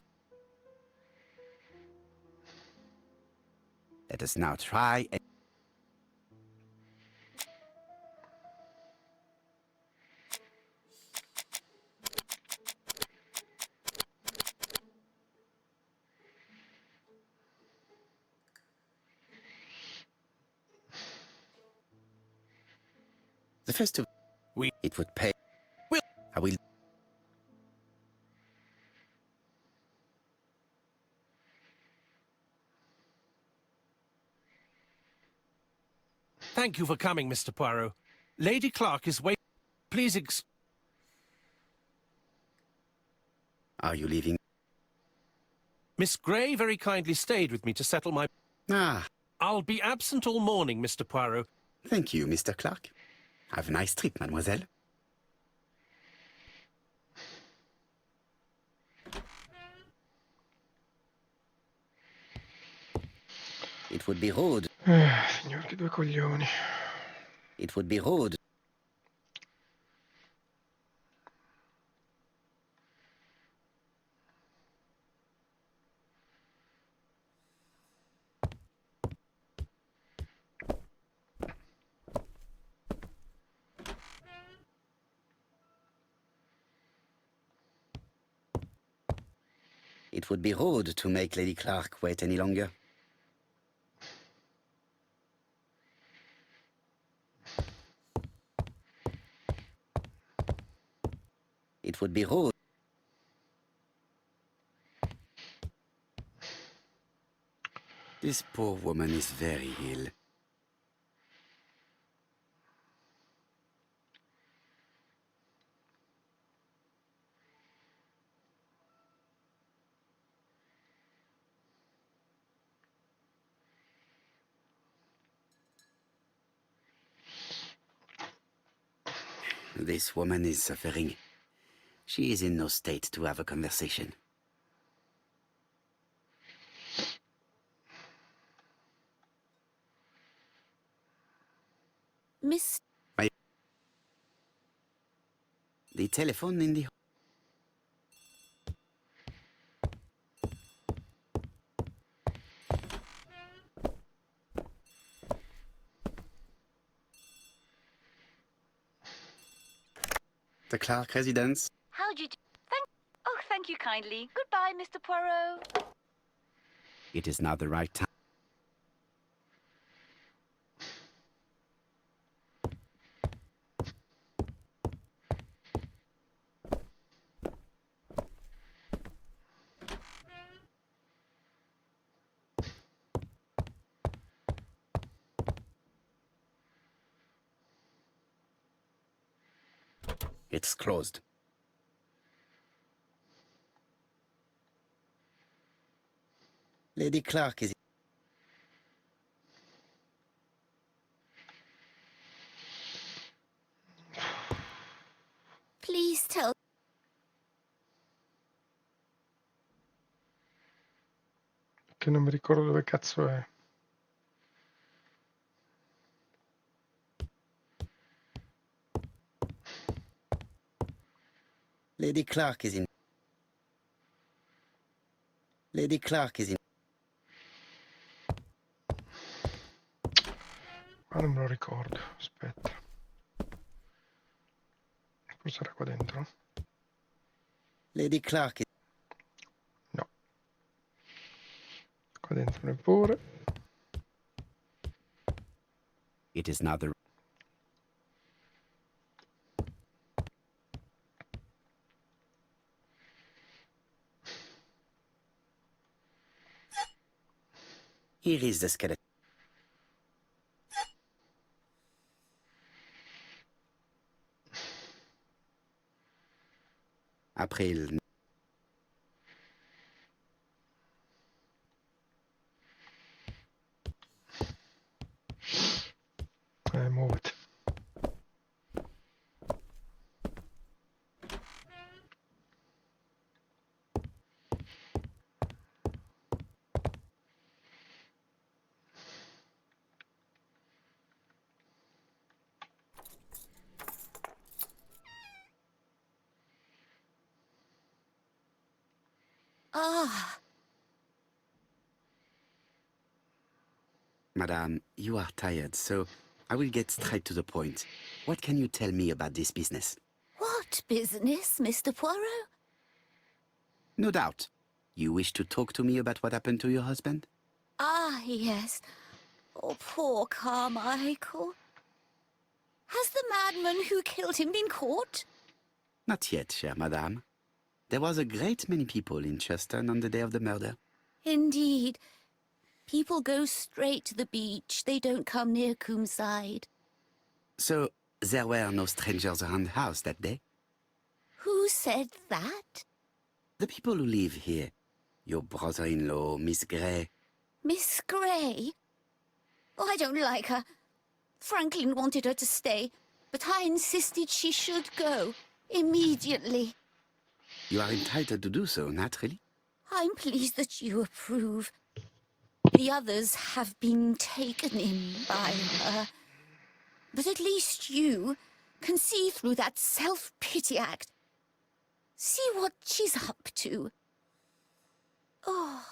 Let us now try and... The first two... It would pay...
Will-
I will...
Thank you for coming, Mr. Poirot. Lady Clark is waiting. Please
Are you leaving?
Miss Grey very kindly stayed with me to settle my...
Ah,
I'll be absent all morning, Mr. Poirot.
thank you, Mr. Clark. Have a nice trip, mademoiselle. It would be rude.
Signor, che due coglioni.
It would be rude. It would be rude to make Lady Clark wait any longer. It would be rude. This poor woman is very ill. This woman is suffering. She is in no state to have a conversation.
Miss...
The telephone in the... The Clark residence.
How do you... Thank you kindly. Goodbye, Mr. Poirot.
It is now the right time. It's closed. Lady Clark is...
Please tell...
Che non mi ricordo dove cazzo è.
Lady Clark is in... Lady Clark is in...
Ma non me lo ricordo. Aspetta. Forse era qua dentro?
Lady Clark is...
No. Qua dentro neppure.
It is now the... Here is the skeleton. Après, il...
Muoviti.
Ah,
Madame, you are tired, so I will get straight to the point. What can you tell me about this business?
what business, Mr. Poirot?
No doubt. You wish to talk to me about what happened to your husband?
Ah, yes. Oh, poor Carmichael. Has the madman who killed him been caught?
Not yet, chère madame. There was a great many people in Cheston on the day of the murder.
Indeed. People go straight to the beach. They don't come near Coomside.
So, there were no strangers around the house that day?
Who said that?
The people who live here. Your brother-in-law, Miss Grey.
Miss Grey? Oh, I don't like her. Franklin wanted her to stay, but I insisted she should go. Immediately.
You are entitled to do so, naturally.
I'm pleased that you approve. The others have been taken in by her. But at least you can see through that self-pity act. See what she's up to. Oh.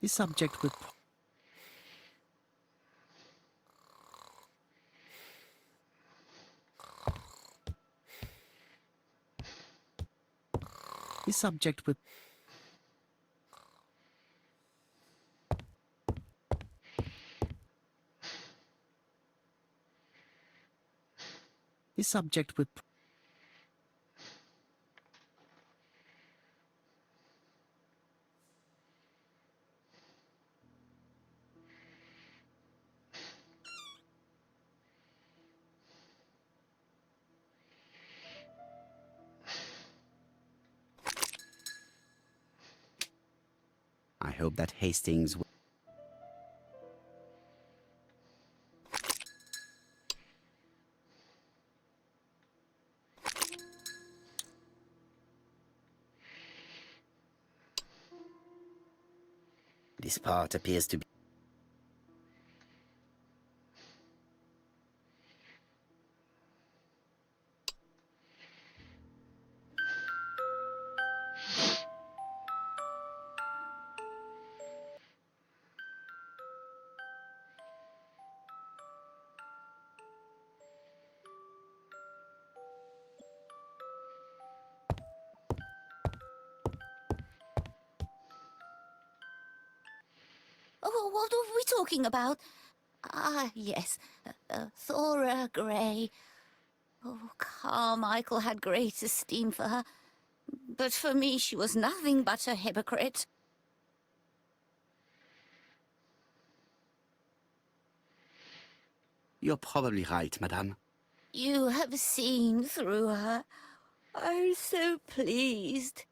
The subject would... The subject would... The subject would... I hope that Hastings will... This part appears to be...
Oh, what are we talking about? Ah, yes. Thora Grey. Oh, Carmichael had great esteem for her. But for me, she was nothing but a hypocrite.
You're probably right, madame.
You have seen through her. I'm so pleased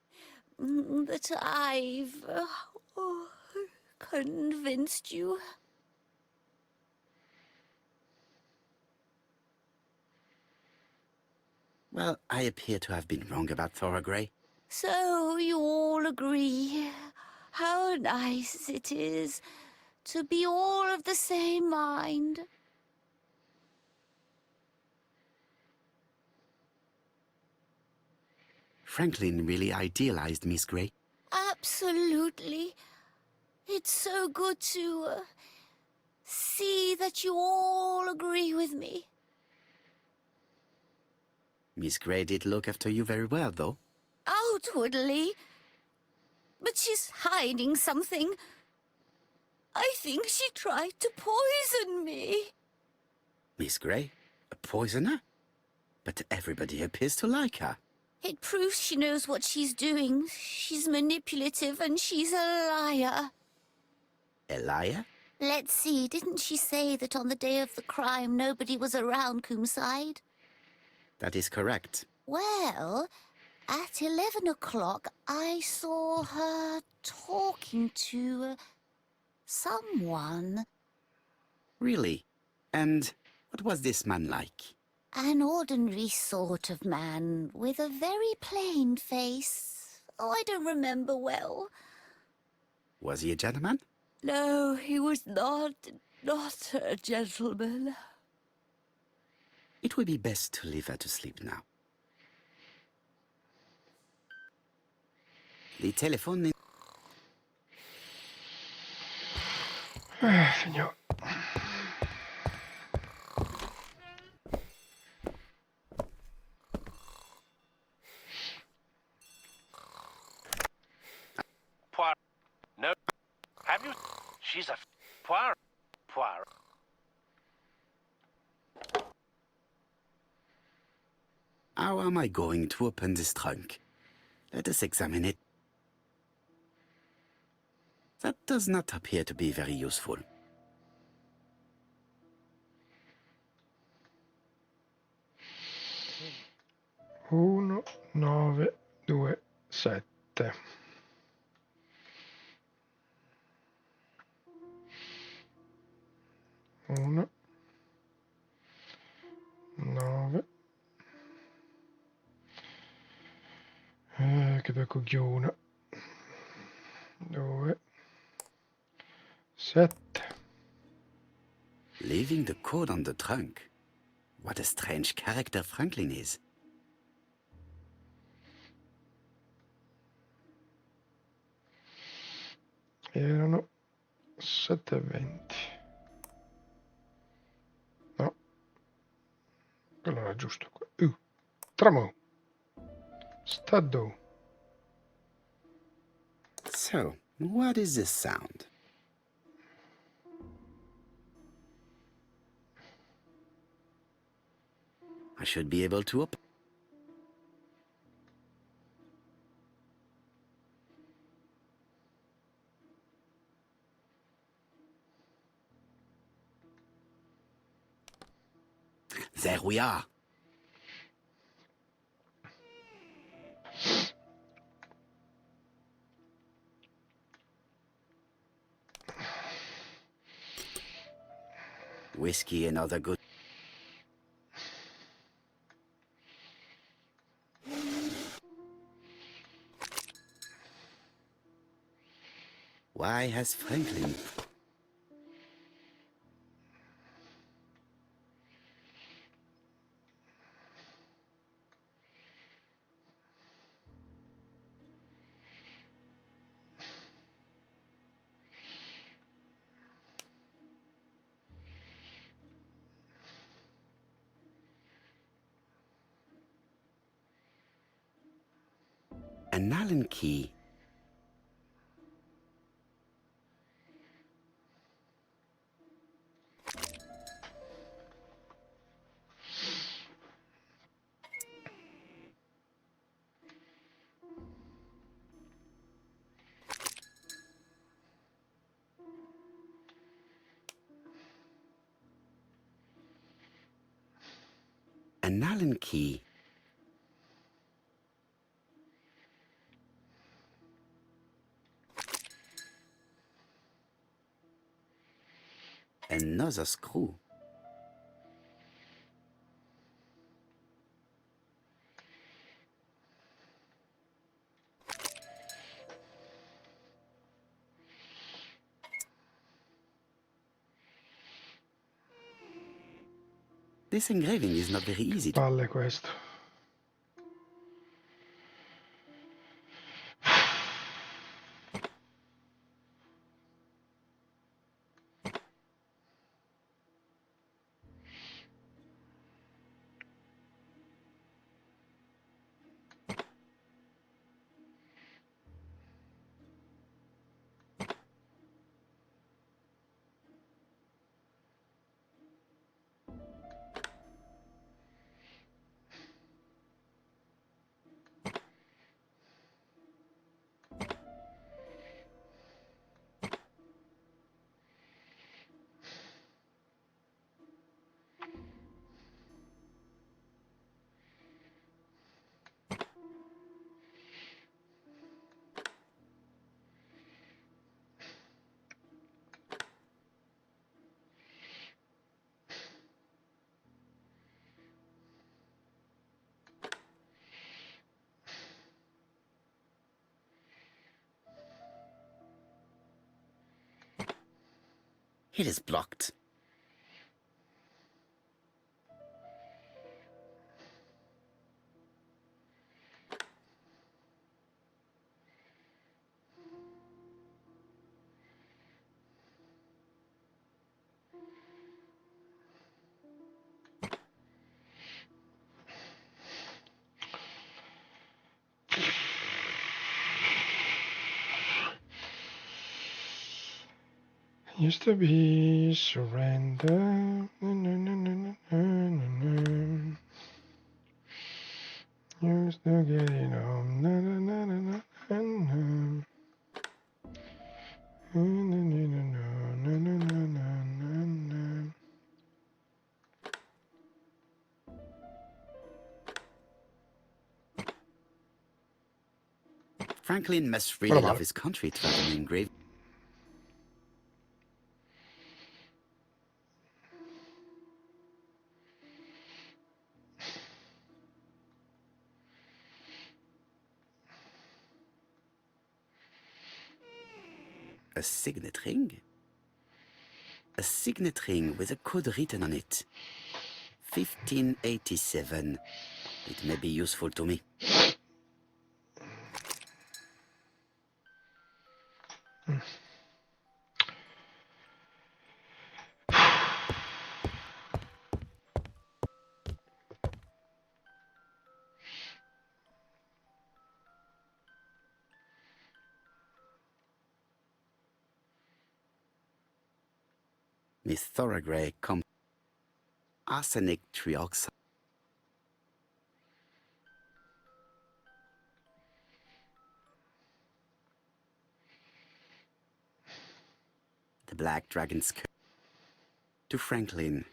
that I've convinced you.
Well, I appear to have been wrong about Thora Grey.
So you all agree. How nice it is to be all of the same mind.
Franklin really idealized Miss Grey.
Absolutely. It's so good to see that you all agree with me.
Miss Grey did look after you very well, though.
Outwardly. But she's hiding something. I think she tried to poison me.
Miss Grey? A poisoner? But everybody appears to like her.
It proves she knows what she's doing. She's manipulative and she's a liar.
A liar?
Let's see, didn't she say that on the day of the crime nobody was around Coomside?
That is correct.
Well, at 11 o'clock I saw her talking to someone.
Really? And what was this man like?
An ordinary sort of man with a very plain face. Oh, I don't remember well.
Was he a gentleman?
No, he was not a gentleman.
It would be best to leave her to sleep now. The telephone...
Signor.
Poirot. No. Have you? She's a Poirot. Poirot.
How am I going to open this trunk? Let us examine it. That does not appear to be very useful.
Uno, 9, 2, 7. Uno, 9. Che due coglione. 2, 7.
Leaving the code on the trunk. What a strange character Franklin is.
Erano 7,20. No, quello era giusto. Tramo. Staddo.
So, what is this sound? I should be able to open. There we are. Whiskey and other good. Why has Franklin... An Allen key. An Allen key. Another screw. This engraving is not very easy.
Palle questo.
It is blocked.
Used to be surrender. Used to get it home.
Franklin must really love his country to have an engraved. A signet ring? A signet ring with a code written on it. 1587. It may be useful to me. Miss Thorogray, arsenic trioxide. The Black Dragon's curse. To Franklin.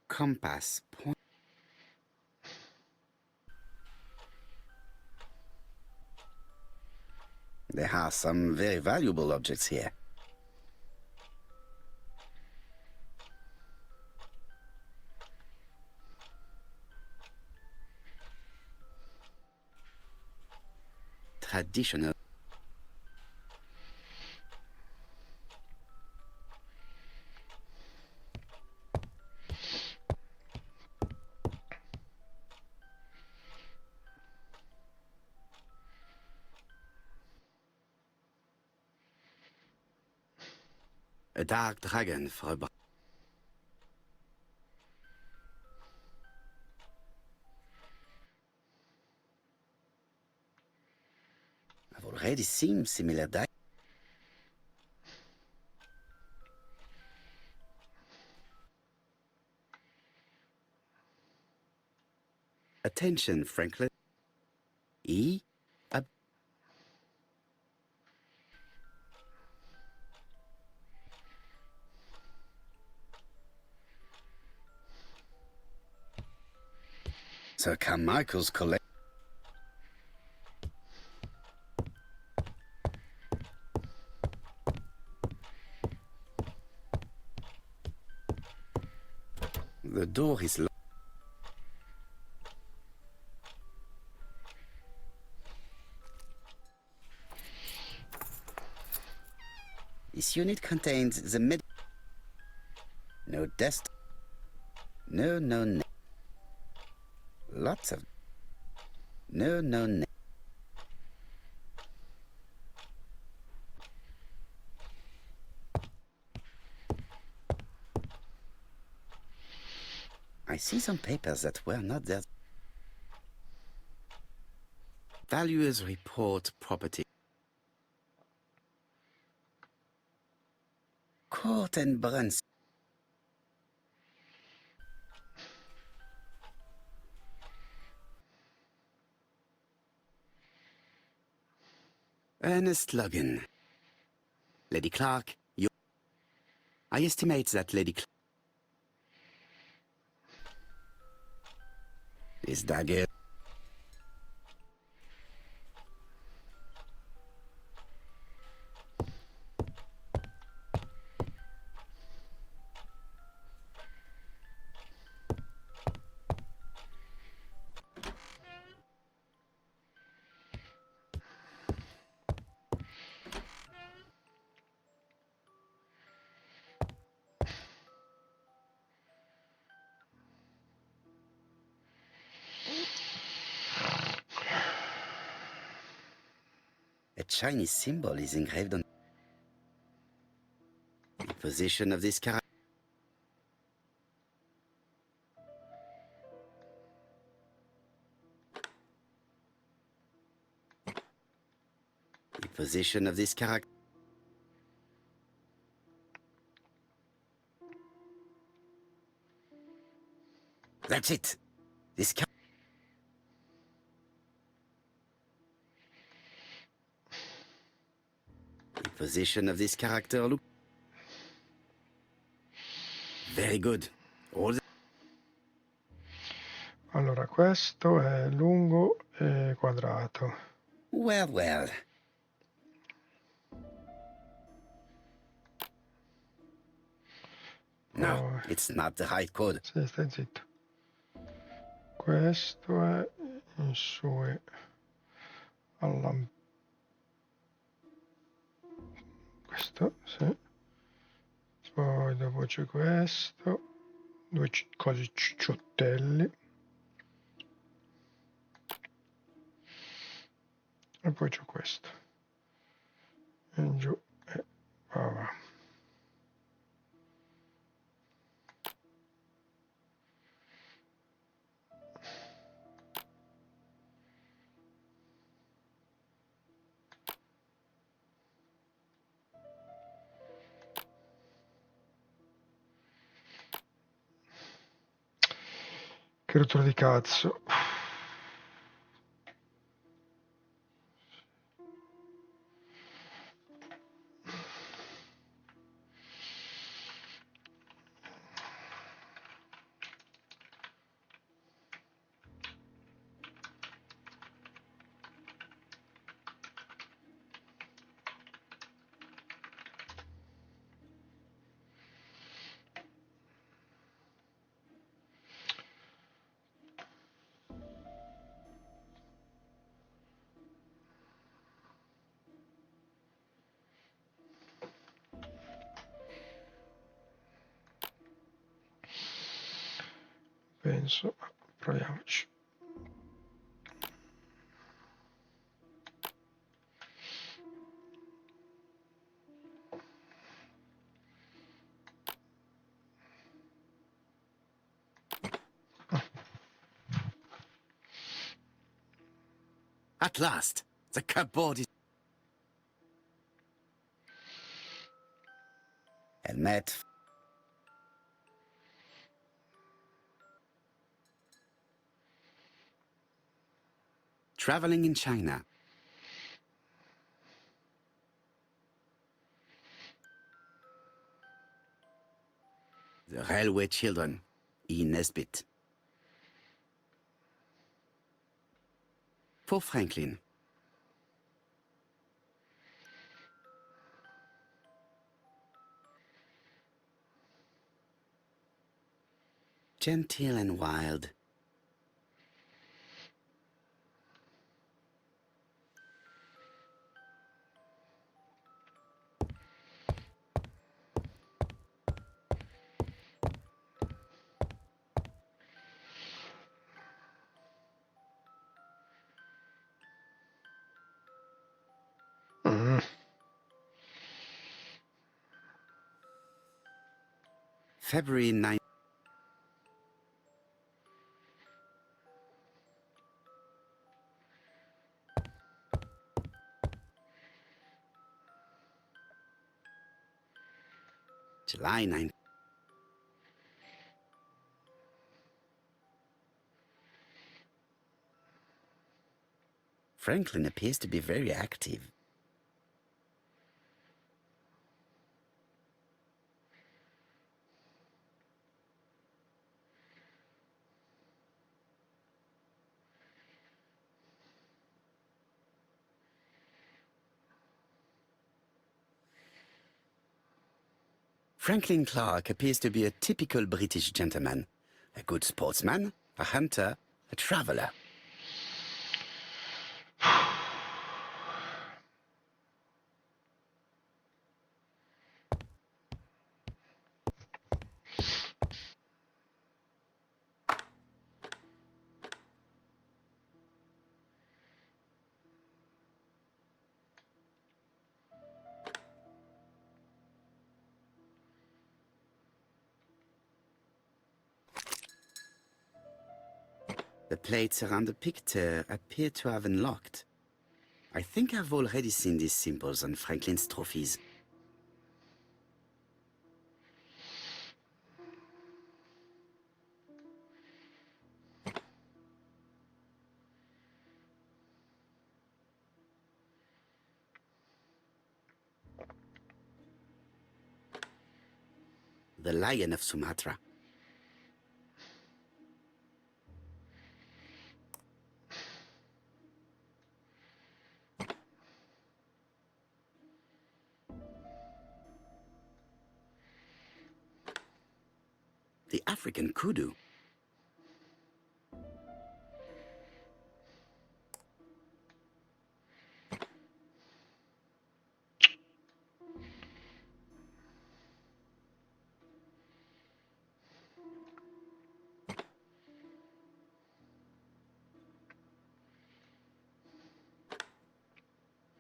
Compass point. There are some very valuable objects here. Traditional. A dark dragon for a I've already seen similar dice. Attention, Franklin. A Sir Carmichael's collect. The door is locked. This unit contains the no desk. No. Lots of. No. I see some papers that were not there. Valuers report property. Court and Bruns. Ernest Logan. Lady Clark, you... I estimate that Lady Clark... This dagger... A Chinese symbol is engraved on the position of this character. The position of this character. That's it. This the position of this character look very good. All the...
Allora, questo è lungo e quadrato.
Well, well. No,
Poi...
it's not the height code.
Sì, stai zitto. Questo è in su e questo, sì. Poi dopo c'è questo, due cose cicciottelli. E poi c'è questo. In giù e va. Che rottura di cazzo. Penso, proviamoci.
At last, the cupboard is... Helmet. Traveling in China. The Railway Children. E. Nesbit. For Franklin. Gentle and wild. February 9th. July 9th. Franklin appears to be very active. Franklin Clark appears to be a typical British gentleman. A good sportsman, a hunter, a traveler. The plates around the picture appear to have unlocked. I think I've already seen these symbols on Franklin's trophies. The Lion of Sumatra. The African kudu.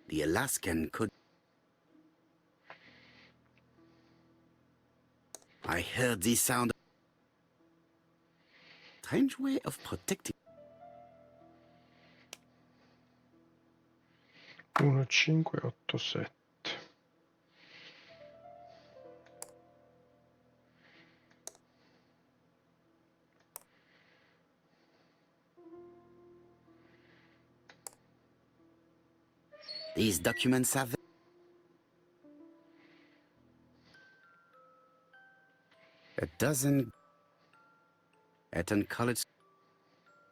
The Alaskan kudu. I heard the sound. Strange way of protecting.
1587.
These documents have a dozen Eton College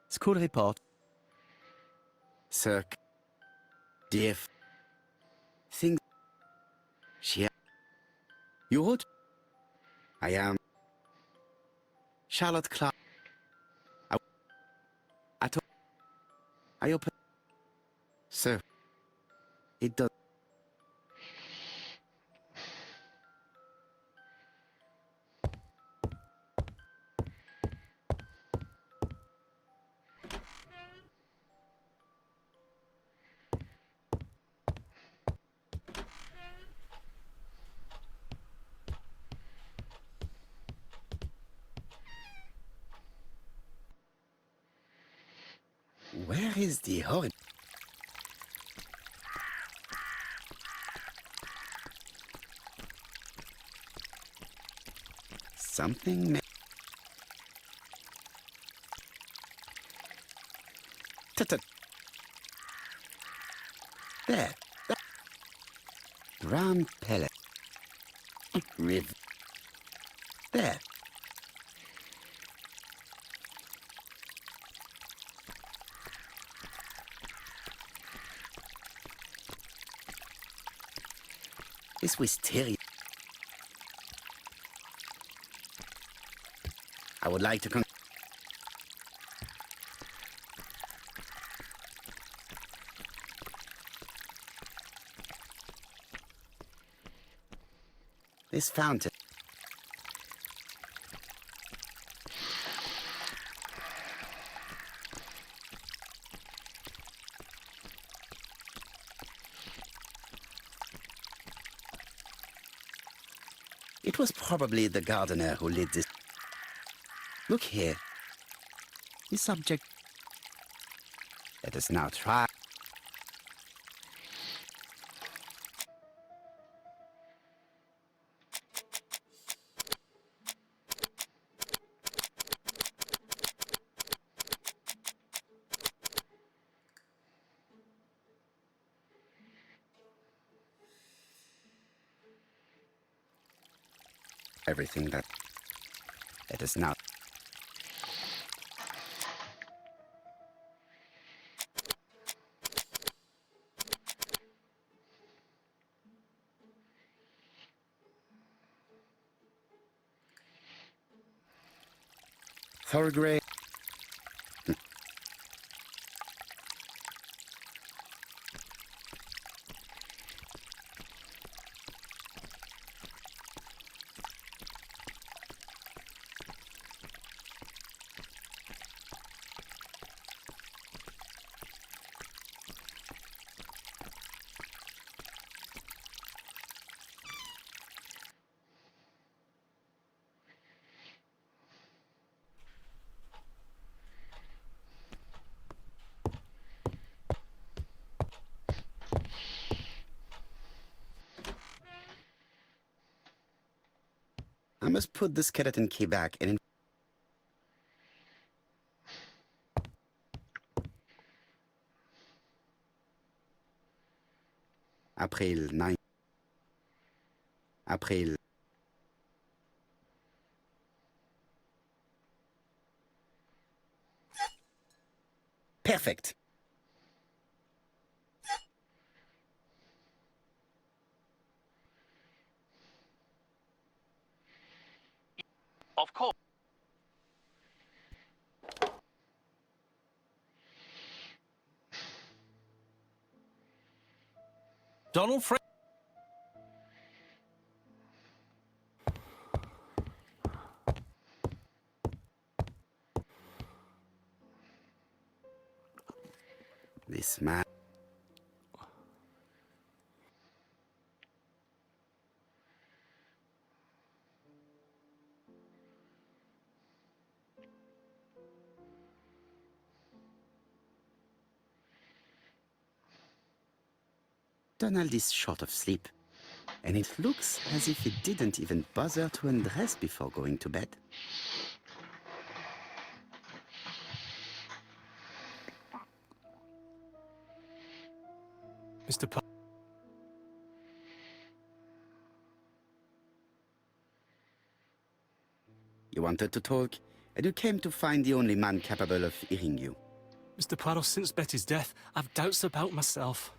School report.
circ DF things she you wrote I am Charlotte Clark. I open sir it does. Where is the horrid? Something Tut-tut. There. Brown pellet. Riv. There. This wisteria. I would like to this fountain. It was probably the gardener who lit this. Look here. This object. Let us now try. Everything that. Let us now. Thorgray. I must put the skeleton key back and April 9. April. Perfect.
Of course.
Donald Frank.
This man. Donald is short of sleep, and it looks as if he didn't even bother to undress before going to bed.
Mr. Pa-
You wanted to talk, and you came to find the only man capable of hearing you.
Mr. Poirot, since Betty's death, I've doubts about myself.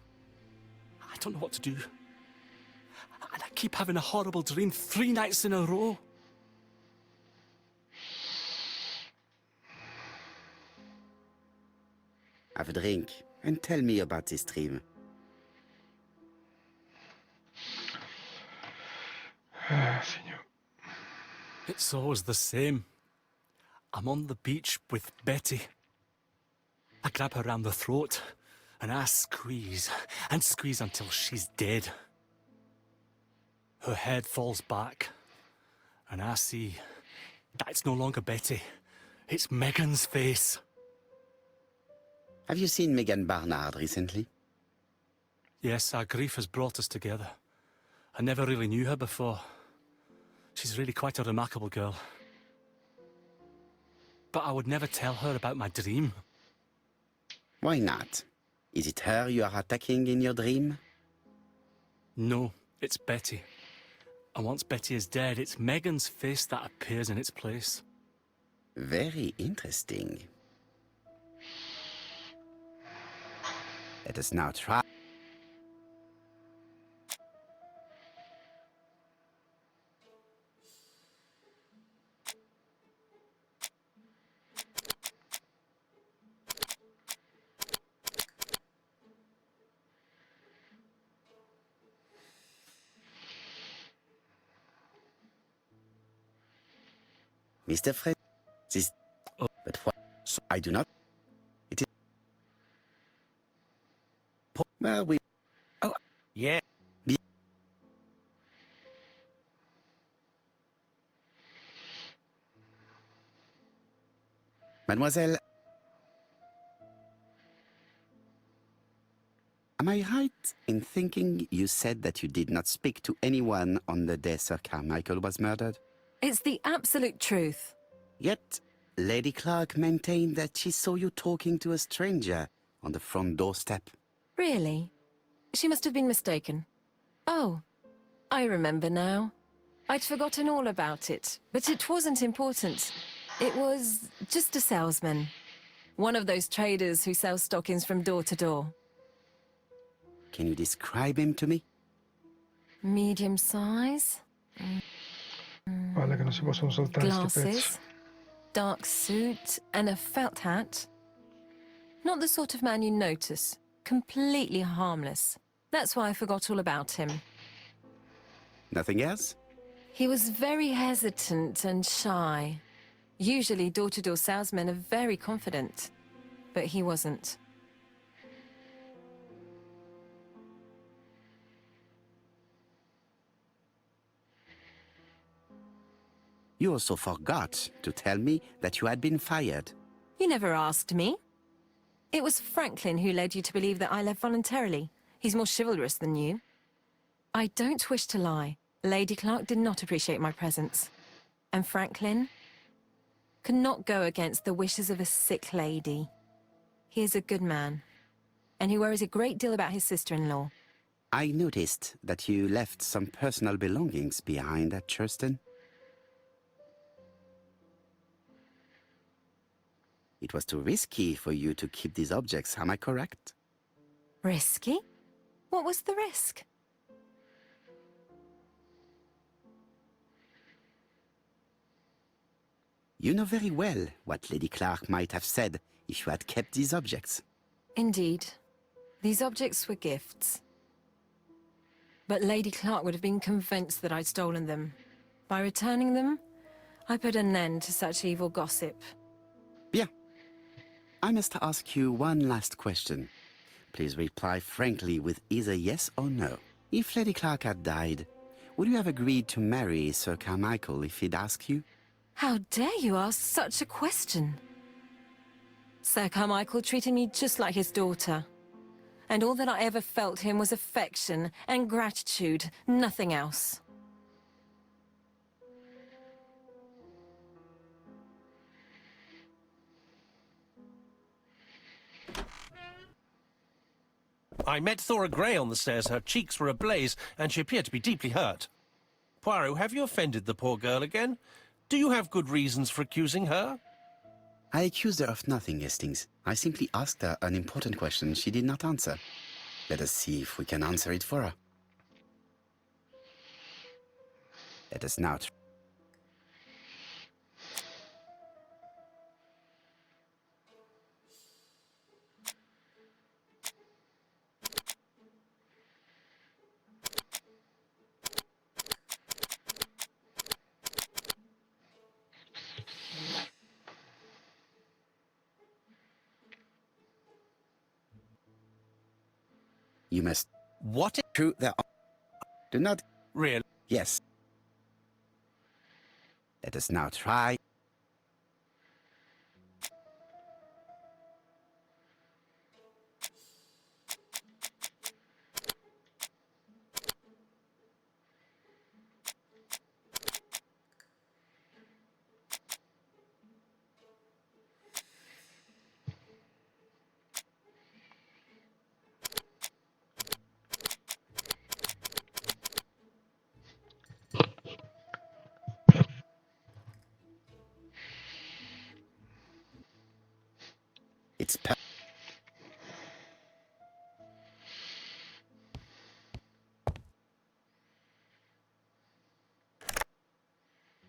I don't know what to do. And I keep having a horrible dream 3 nights in a row.
Have a drink, and tell me about this dream.
Signor.
It's always the same. I'm on the beach with Betty. I grab her round the throat, and I squeeze, and squeeze until she's dead. Her head falls back, and I see that it's no longer Betty. It's Megan's face.
Have you seen Megan Barnard recently?
Yes, our grief has brought us together. I never really knew her before. She's really quite a remarkable girl. But I would never tell her about my dream.
Why not? Is it her you are attacking in your dream?
No, it's Betty. And once Betty is dead, it's Megan's face that appears in its place.
Very interesting. Let us now try. Mr. Fred, this... But what? So I do not... It is... Well, we...
Oh, yeah.
Mademoiselle... Am I right in thinking you said that you did not speak to anyone on the day Sir Carmichael was murdered?
It's the absolute truth.
Yet, Lady Clark maintained that she saw you talking to a stranger on the front doorstep.
Really? She must have been mistaken. Oh, I remember now. I'd forgotten all about it, but it wasn't important. It was just a salesman. One of those traders who sell stockings from door to door.
Can you describe him to me?
Medium size.
Vale che non si possono saltare sti pezzi.
Glasses. dark suit and a felt hat. Not the sort of man you notice. Completely harmless. That's why I forgot all about him.
Nothing else?
He was very hesitant and shy. Usually door-to-door salesmen are very confident, but he wasn't.
You also forgot to tell me that you had been fired.
You never asked me. It was Franklin who led you to believe that I left voluntarily. He's more chivalrous than you. I don't wish to lie. Lady Clark did not appreciate my presence. And Franklin could not go against the wishes of a sick lady. He is a good man, and he worries a great deal about his sister-in-law.
I noticed that you left some personal belongings behind at Churston. It was too risky for you to keep these objects, am I correct?
Risky? What was the risk?
You know very well what Lady Clark might have said if you had kept these objects.
Indeed. These objects were gifts. But Lady Clark would have been convinced that I'd stolen them. By returning them, I put an end to such evil gossip.
Bien. I must ask you one last question. Please reply frankly with either yes or no. If Lady Clark had died, would you have agreed to marry Sir Carmichael if he'd asked you?
How dare you ask such a question? Sir Carmichael treated me just like his daughter. And all that I ever felt him was affection and gratitude, nothing else.
I met Thora Grey on the stairs. Her cheeks were ablaze, and she appeared to be deeply hurt. Poirot, have you offended the poor girl again? Do you have good reasons for accusing her?
I accused her of nothing, Hastings. I simply asked her an important question she did not answer. Let us see if we can answer it for her. Let us now You must
What?
true there. Do not.
Really?
Yes. Let us now try. It's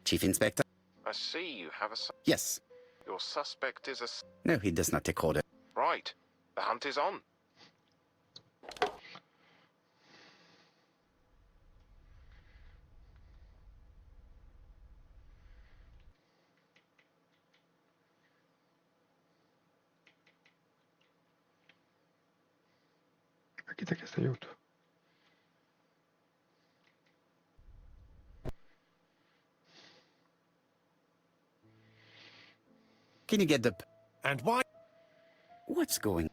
Chief Inspector?
I see you have a...
Yes.
Your suspect is a...
No, he does not take order.
Right. The hunt is on.
A chi ti ha chiesto aiuto?
Can you get the...
And why?
What's going...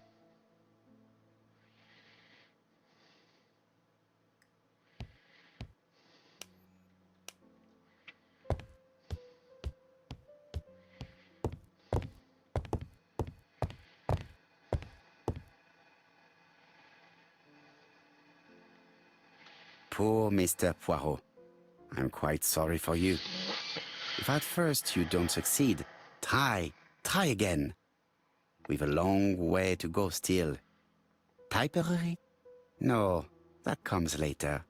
Poor Mr. Poirot. I'm quite sorry for you. If at first you don't succeed, try again. We've a long way to go still. Typery? No, that comes later.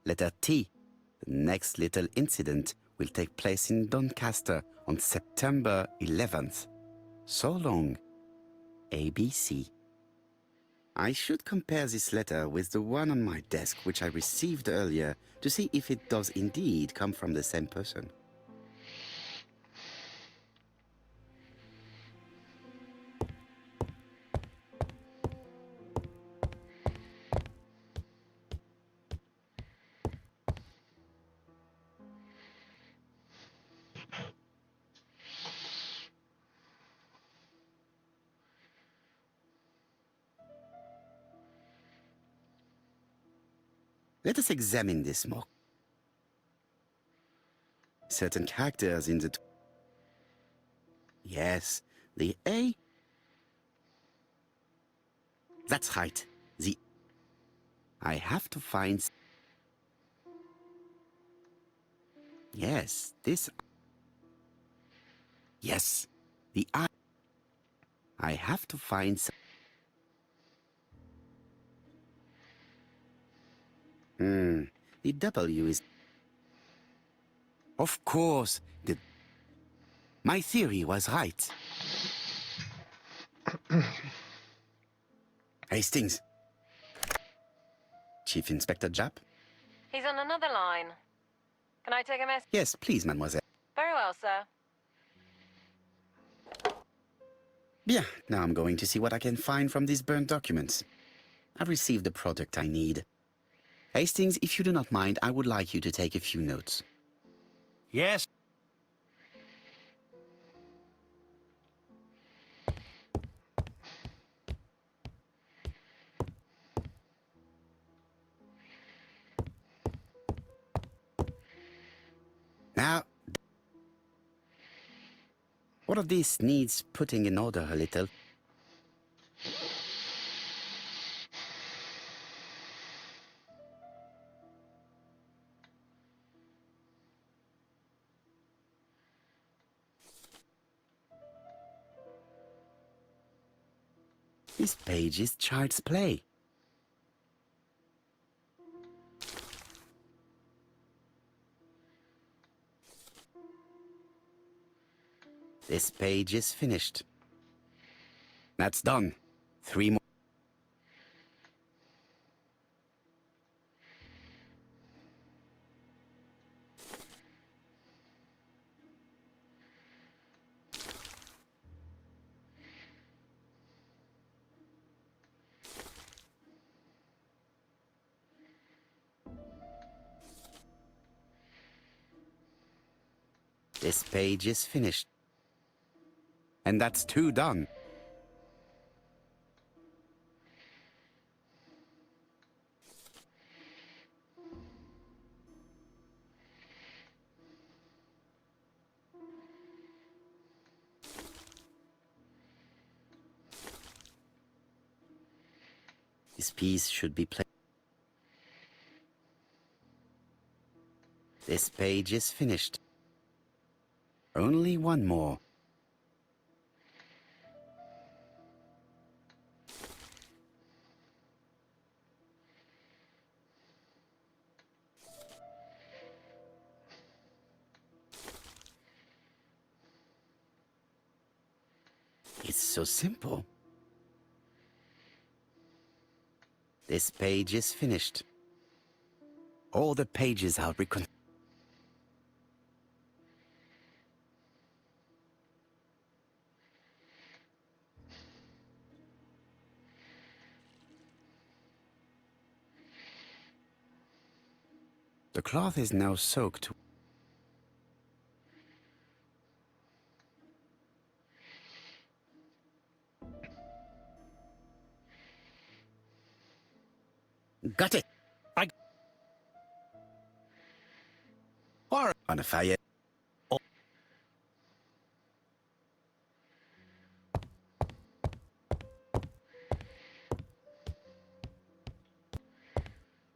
Letter T. The next little incident will take place in Doncaster on September 11th. So long, ABC. I should compare this letter with the one on my desk which I received earlier to see if it does indeed come from the same person. Let us examine this more. Certain characters in the... Yes, the A. That's right, the... I have to find... Yes, this... Yes, the I... I have to find... The W is... Of course, the... My theory was right. Hastings. Chief Inspector Japp?
He's on another line. Can I take a message?
Yes, please, mademoiselle.
Very well, sir.
Bien, now I'm going to see what I can find from these burnt documents. I've received the product I need. Hastings, if you do not mind, I would like you to take a few notes.
Yes.
Now, what of this needs putting in order a little. This page is child's play. This page is finished. That's done. 3 more. This page is finished. And that's 2 done. This piece should be played. This page is finished. Only 1 more. It's so simple. This page is finished. All the pages are recon... The cloth is now soaked. Got it!
Poirot.
On a fire.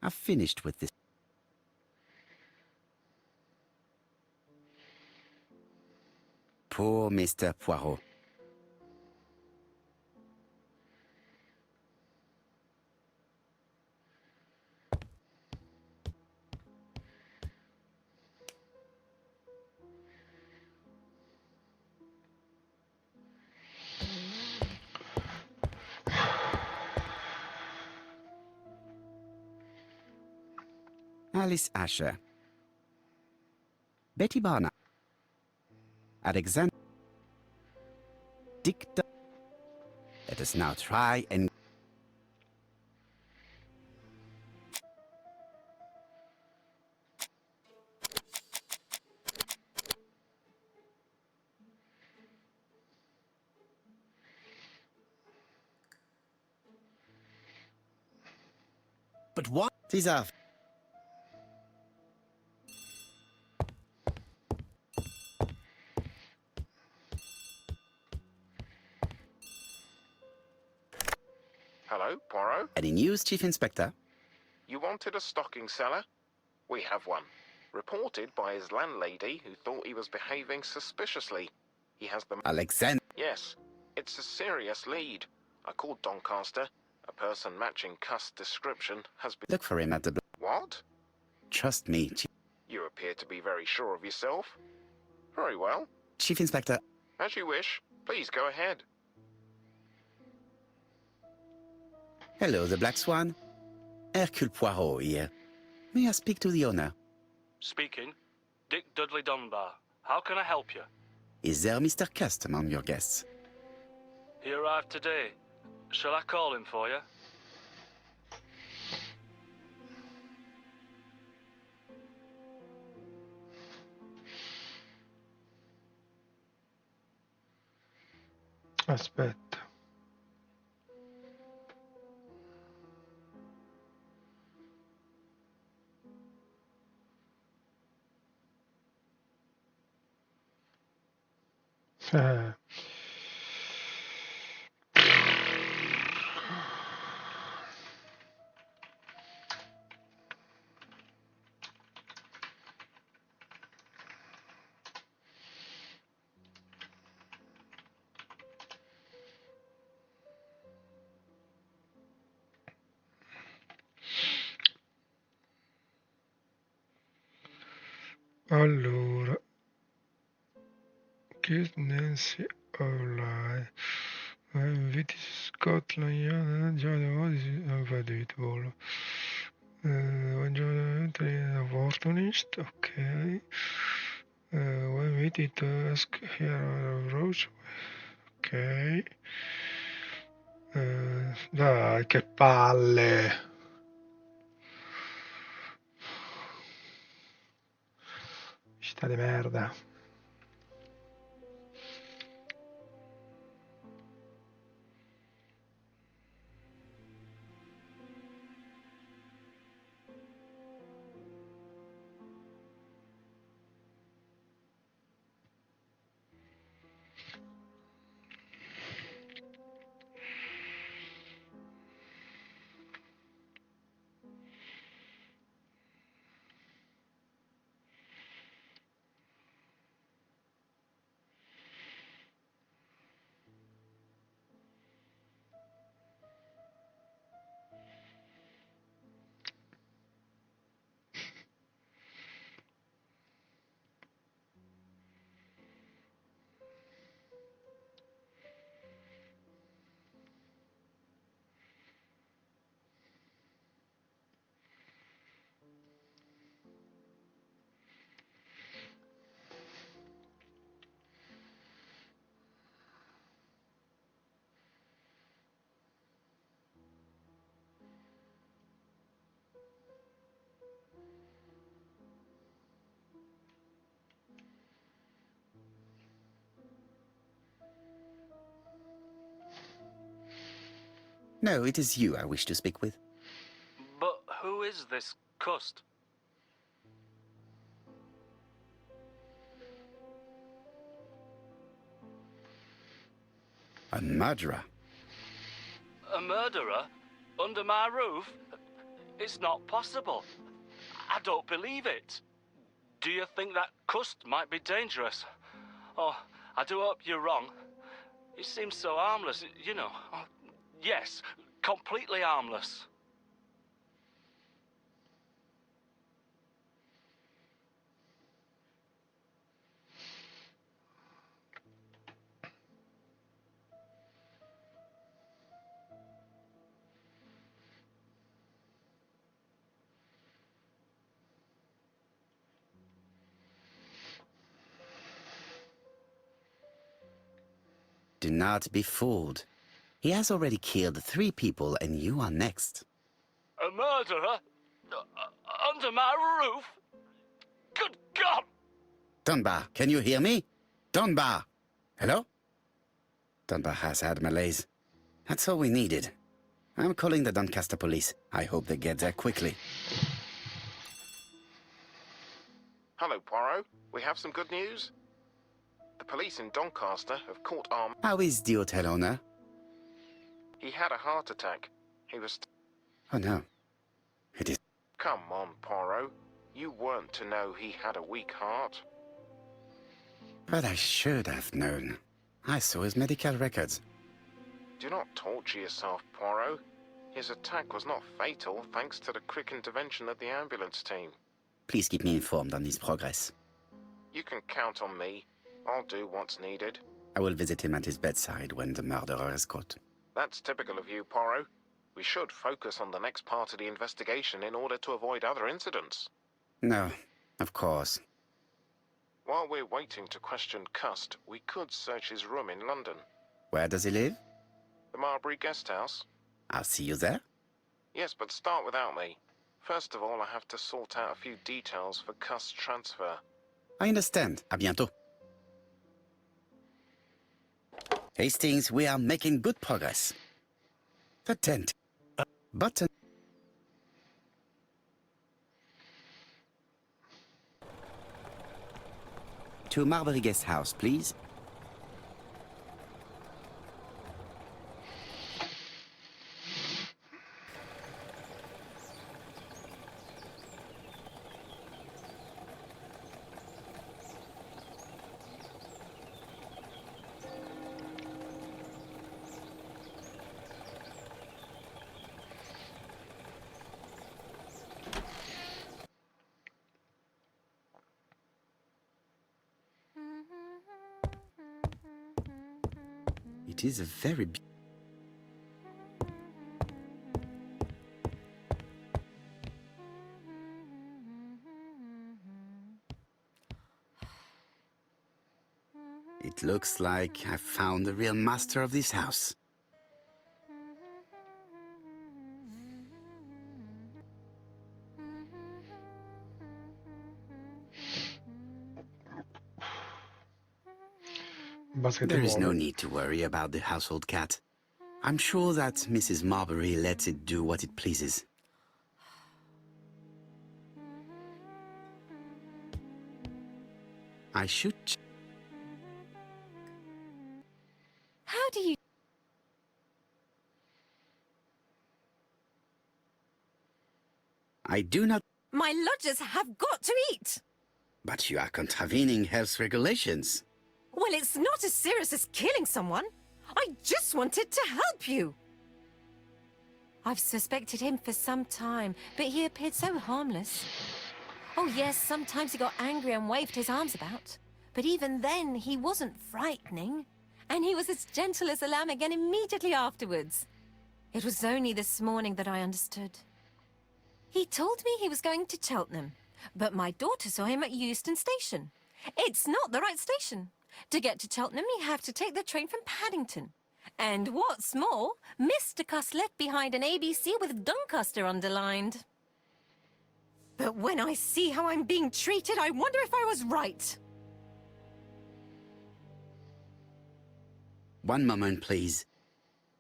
I've finished with this. Poor Mr. Poirot. Alice Asher, Betty Barnard, Alexander, Dick. Let us now try and...
But what?
These are...
Hello, Poirot?
Any news, Chief Inspector?
You wanted a stocking seller? We have one. Reported by his landlady who thought he was behaving suspiciously. He has the...
Alexander.
Yes, it's a serious lead. I called Doncaster. A person matching Cuss' description has been...
Look for him at the...
What?
Trust me,
You appear to be very sure of yourself. Very well.
Chief Inspector.
As you wish. Please go ahead.
Hello, the Black Swan. Hercule Poirot here. May I speak to the owner?
Speaking. Dick Dudley Dunbar. How can I help you?
Is there Mr. Cust among your guests?
He arrived today. Shall I call him for you?
Aspetta. Eh. Allora, che Nancy O'Reilly, inviti Scotland Yard, già le voci, vedete, volo. Opportunist, ok. When we did ask here approach, ok. Dai, che palle. Città di merda.
No, it is you I wish to speak with.
But who is this Cust?
A murderer.
A murderer? Under my roof? It's not possible. I don't believe it. Do you think that Cust might be dangerous? Oh, I do hope you're wrong. He seems so harmless, you know. Oh, yes, completely harmless.
Do not be fooled. He has already killed 3 people and you are next.
A murderer? Under my roof? Good God!
Dunbar, can you hear me? Dunbar! Hello? Dunbar has had malaise. That's all we needed. I'm calling the Doncaster police. I hope they get there quickly.
Hello, Poirot. We have some good news. The police in Doncaster have caught our...
How is the hotel owner?
He had a heart attack. He was...
Oh no. It is...
Come on, Poirot. You weren't to know he had a weak heart.
But I should have known. I saw his medical records.
Do not torture yourself, Poirot. His attack was not fatal thanks to the quick intervention of the ambulance team.
Please keep me informed on his progress.
You can count on me. I'll do what's needed.
I will visit him at his bedside when the murderer is caught.
That's typical of you, Poirot. We should focus on the next part of the investigation in order to avoid other incidents.
No, of course.
While we're waiting to question Cust, we could search his room in London.
Where does he live?
The Marbury Guest House?
I'll see you there.
Yes, but start without me. First of all, I have to sort out a few details for Cust's transfer.
I understand. À bientôt. Hastings, we are making good progress. The tent. Button. To Marbury Guest House, please. It is a very... It looks like I've found the real master of this house. There is no need to worry about the household cat. I'm sure that Mrs. Marbury lets it do what it pleases. I should...
How do you...
I do not...
My lodgers have got to eat!
But you are contravening health regulations.
Well, it's not as serious as killing someone. I just wanted to help you. I've suspected him for some time, but he appeared so harmless. Oh yes, sometimes he got angry and waved his arms about. But even then, he wasn't frightening. And he was as gentle as a lamb again immediately afterwards. It was only this morning that I understood. He told me he was going to Cheltenham, but my daughter saw him at Euston Station. It's not the right station. To get to Cheltenham, you have to take the train from Paddington. And what's more, Mr. Cuss left behind an ABC with Doncaster underlined. But when I see how I'm being treated, I wonder if I was right.
One moment, please.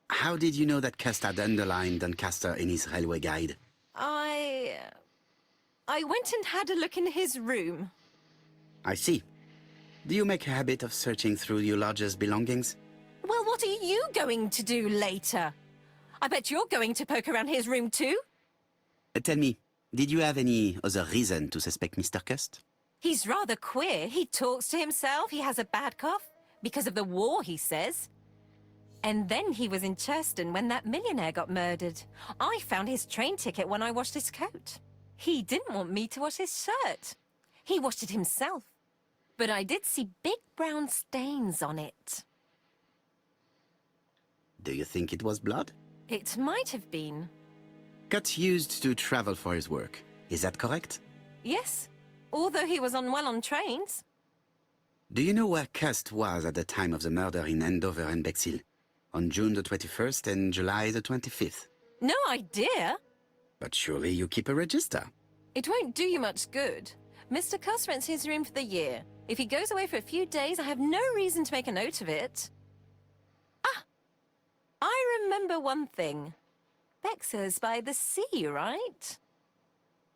How did you know that Cuss had underlined Doncaster in his railway guide?
I went and had a look in his room.
I see. Do you make a habit of searching through your lodger's belongings?
Well, what are you going to do later? I bet you're going to poke around his room too?
Tell me, did you have any other reason to suspect Mr. Cust?
He's rather queer. He talks to himself, he has a bad cough. Because of the war, he says. And then he was in Churston when that millionaire got murdered. I found his train ticket when I washed his coat. He didn't want me to wash his shirt. He washed it himself. But I did see big brown stains on it.
Do you think it was blood?
It might have been.
Cust used to travel for his work. Is that correct?
Yes, although he was unwell on trains.
Do you know where Cust was at the time of the murder in Andover and Bexhill? On June the 21st and July the 25th?
No idea.
But surely you keep a register.
It won't do you much good. Mr. Cuss rents his room for the year. If he goes away for a few days, I have no reason to make a note of it. Ah! I remember one thing. Bexhill's by the sea, right?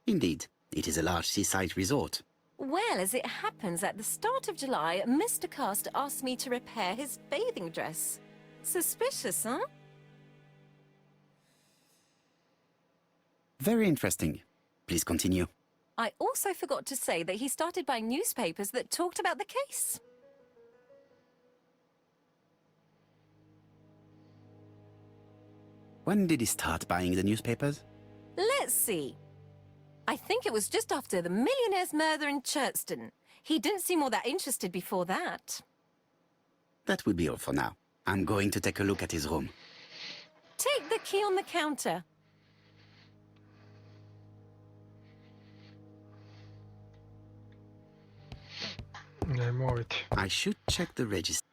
Indeed, it is a large seaside resort.
Well, as it happens, at the start of July, Mr. Cust asked me to repair his bathing dress. Suspicious, huh?
Very interesting. Please continue.
I also forgot to say that he started buying newspapers that talked about the case.
When did he start buying the newspapers?
Let's see. I think it was just after the millionaire's murder in Churchton. He didn't seem all that interested before that.
That will be all for now. I'm going to take a look at his room.
Take the key on the counter.
Muoviti.
I should check the register.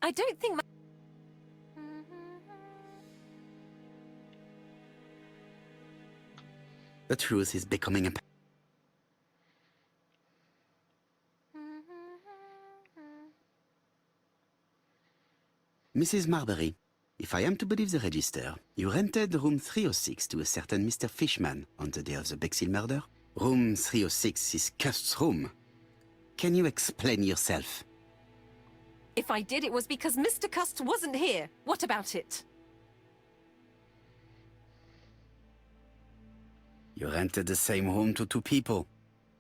I don't think my...
The truth is becoming a... Mrs. Marbury, if I am to believe the register, you rented room 306 to a certain Mr. Fishman on the day of the Bexhill murder. Room 306 is Cust's room. Can you explain yourself?
If I did, it was because Mr. Cust wasn't here. What about it?
You rented the same room to two people.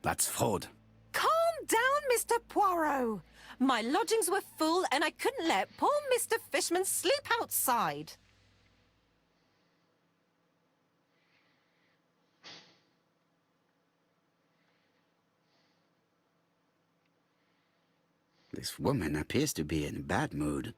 That's fraud.
Calm down, Mr. Poirot. My lodgings were full and I couldn't let poor Mr. Fishman sleep outside.
This woman appears to be in a bad mood.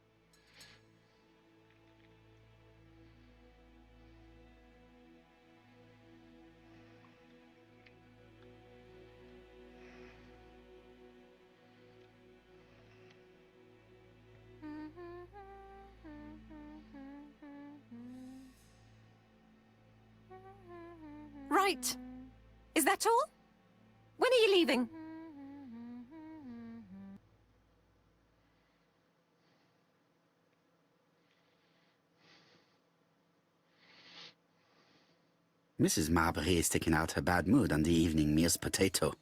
Right. Is that all? When are you leaving?
Mrs. Marbury is taking out her bad mood on the evening meal's potato.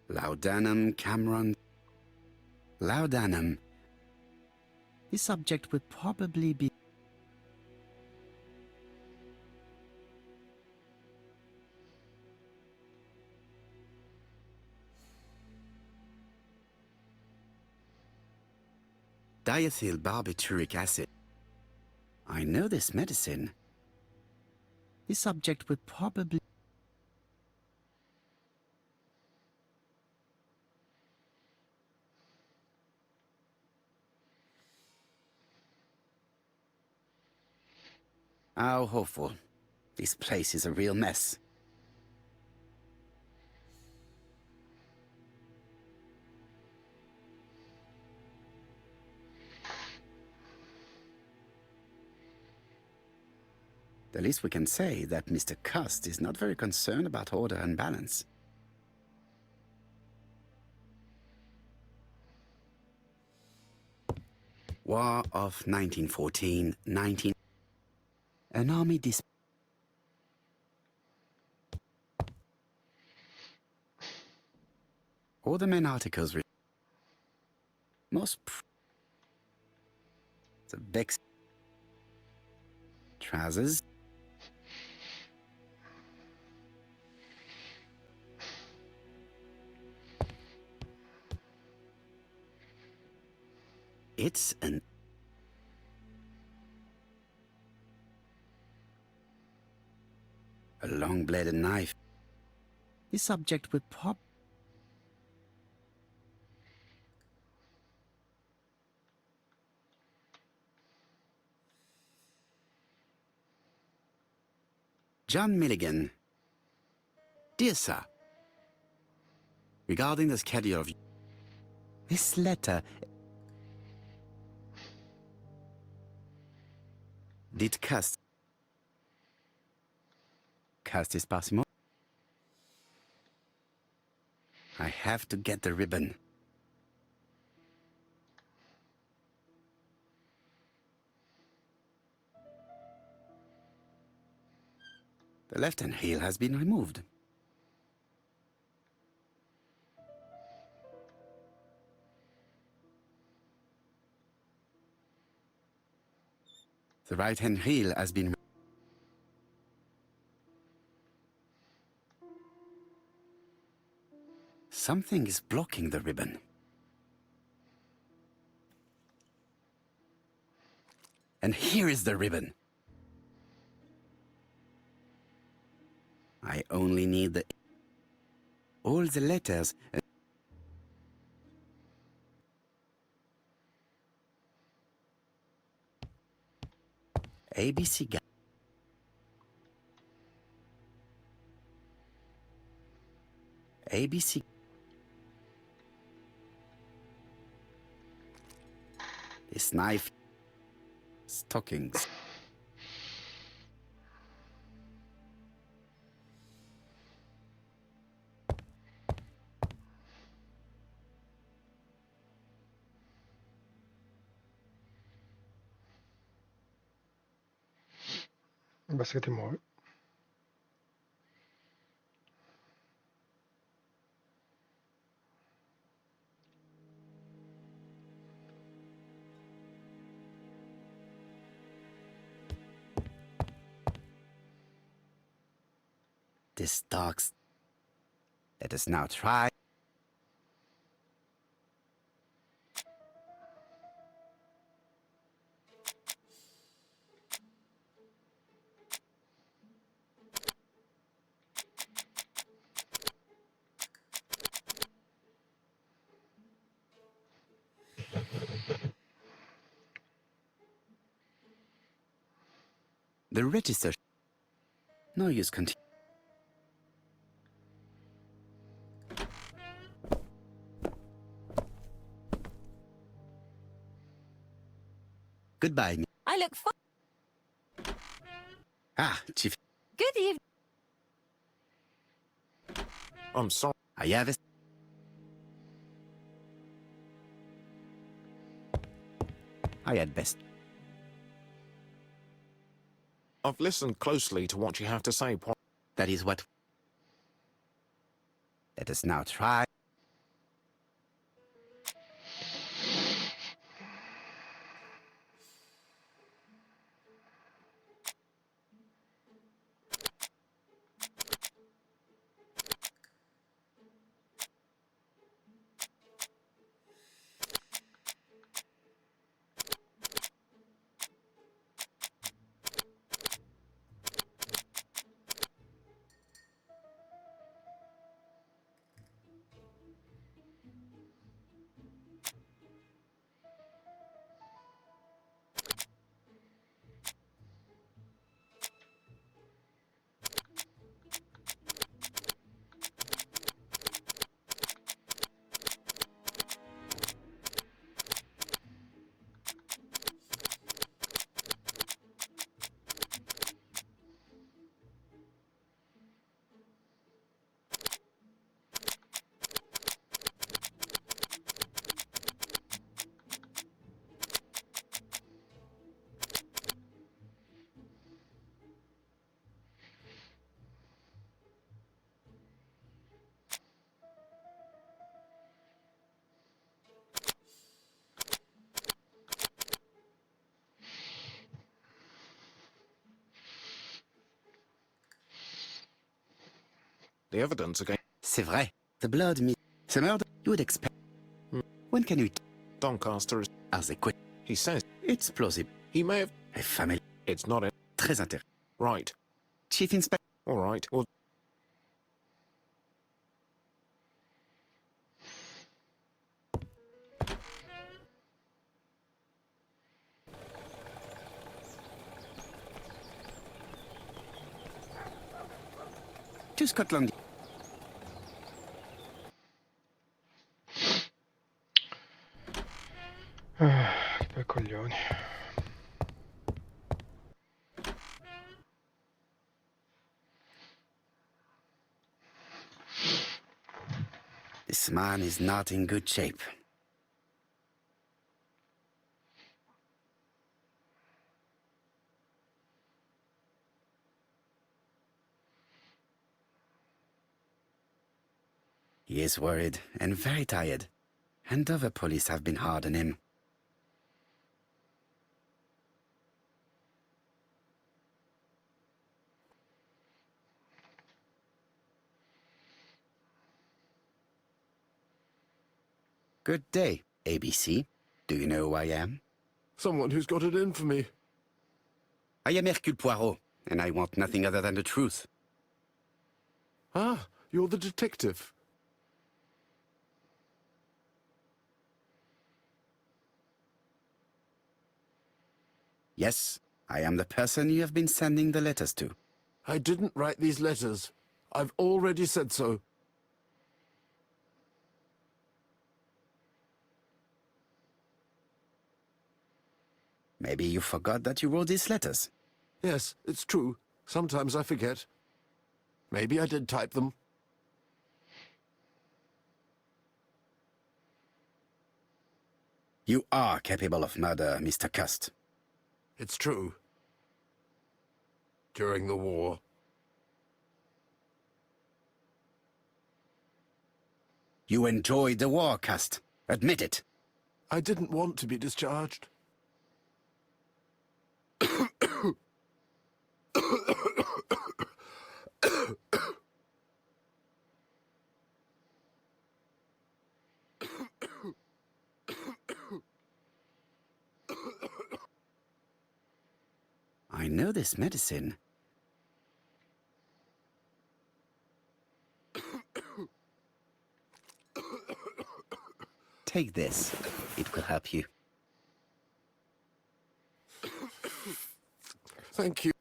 Laudanum, Cameron... Laudanum. This subject would probably be... Diethyl barbituric acid. I know this medicine. This subject would probably... How hopeful. This place is a real mess. The least we can say is that Mr. Cust is not very concerned about order and balance. War of 1914-19... An army dis... All the main articles... The Bex... Trousers... It's an... A long-bladed knife. The subject would pop. John Milligan. Dear Sir, regarding the schedule of this letter, did cast is possible? I have to get the ribbon. The left-hand heel has been removed. The right-hand heel has been... Something is blocking the ribbon. And here is the ribbon. I only need all the letters. ABC. ABC. This knife. Stockings.
Basta che ti muovi.
This dog's... Let us now try. The register. No use continue. Goodbye.
I look fine.
Ah, Chief.
Good evening.
I'm sorry.
I have a... I had best.
I've listened closely to what you have to say, Poirot.
That is what... Let us now try.
The evidence against
C'est vrai. The blood me. The murder you would expect. When can you...
Doncaster is...
As they quit.
He says
It's plausible.
he may have...
A family.
It's not...
Très intéressant.
Right.
Chief Inspector.
All right, well...
To Scotland.
Due coglioni.
This man is not in good shape. He is worried and very tired, and other police have been hard on him. Good day, ABC. Do you know who I am?
Someone who's got it in for me.
I am Hercule Poirot, and I want nothing other than the truth.
Ah, you're the detective.
Yes, I am the person you have been sending the letters to.
I didn't write these letters. I've already said so.
Maybe you forgot that you wrote these letters.
Yes, it's true. Sometimes I forget. Maybe I did type them.
You are capable of murder, Mr. Cust.
It's true. During the war.
You enjoyed the war, Cust. Admit it.
I didn't want to be discharged.
I know this medicine. Take this. It will help you.
Thank you.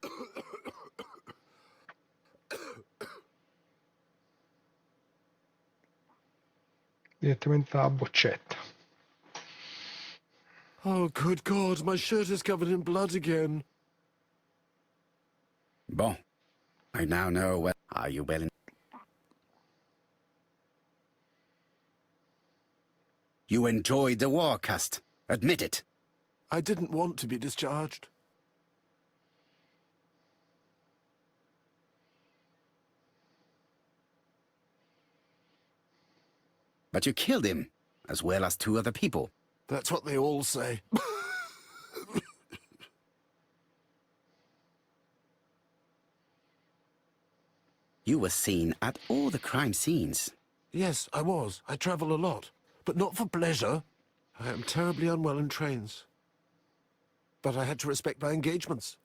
Direttamente dalla boccetta.
Oh, good God, my shirt is covered in blood again.
Bon. I now know what... Are you well in... You enjoyed the war, Cust. Admit it.
I didn't want to be discharged.
But you killed him, as well as 2 other people.
That's what they all say.
You were seen at all the crime scenes.
Yes, I was. I travel a lot. But not for pleasure. I am terribly unwell in trains. But I had to respect my engagements.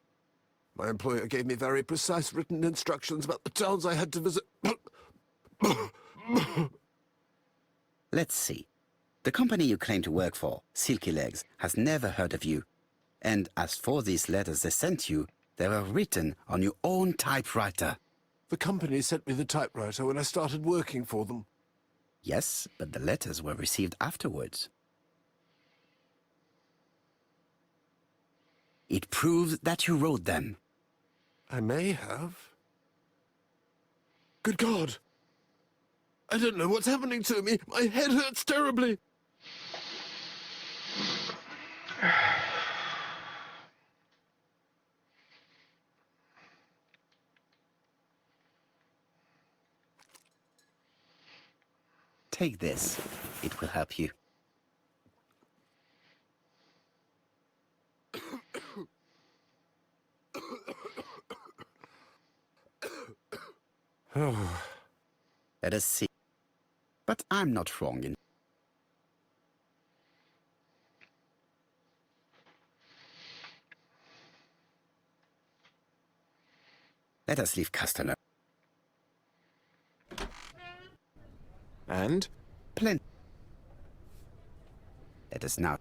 My employer gave me very precise written instructions about the towns I had to visit.
Let's see. The company you claim to work for, Silky Legs, has never heard of you. And as for these letters they sent you, they were written on your own typewriter.
The company sent me the typewriter when I started working for them.
Yes, but the letters were received afterwards. It proves that you wrote them.
I may have. Good God! I don't know what's happening to me. My head hurts terribly.
Take this. It will help you. Let us see. But I'm not wrong in... Let us leave Custer.
And?
Plenty. Let us now.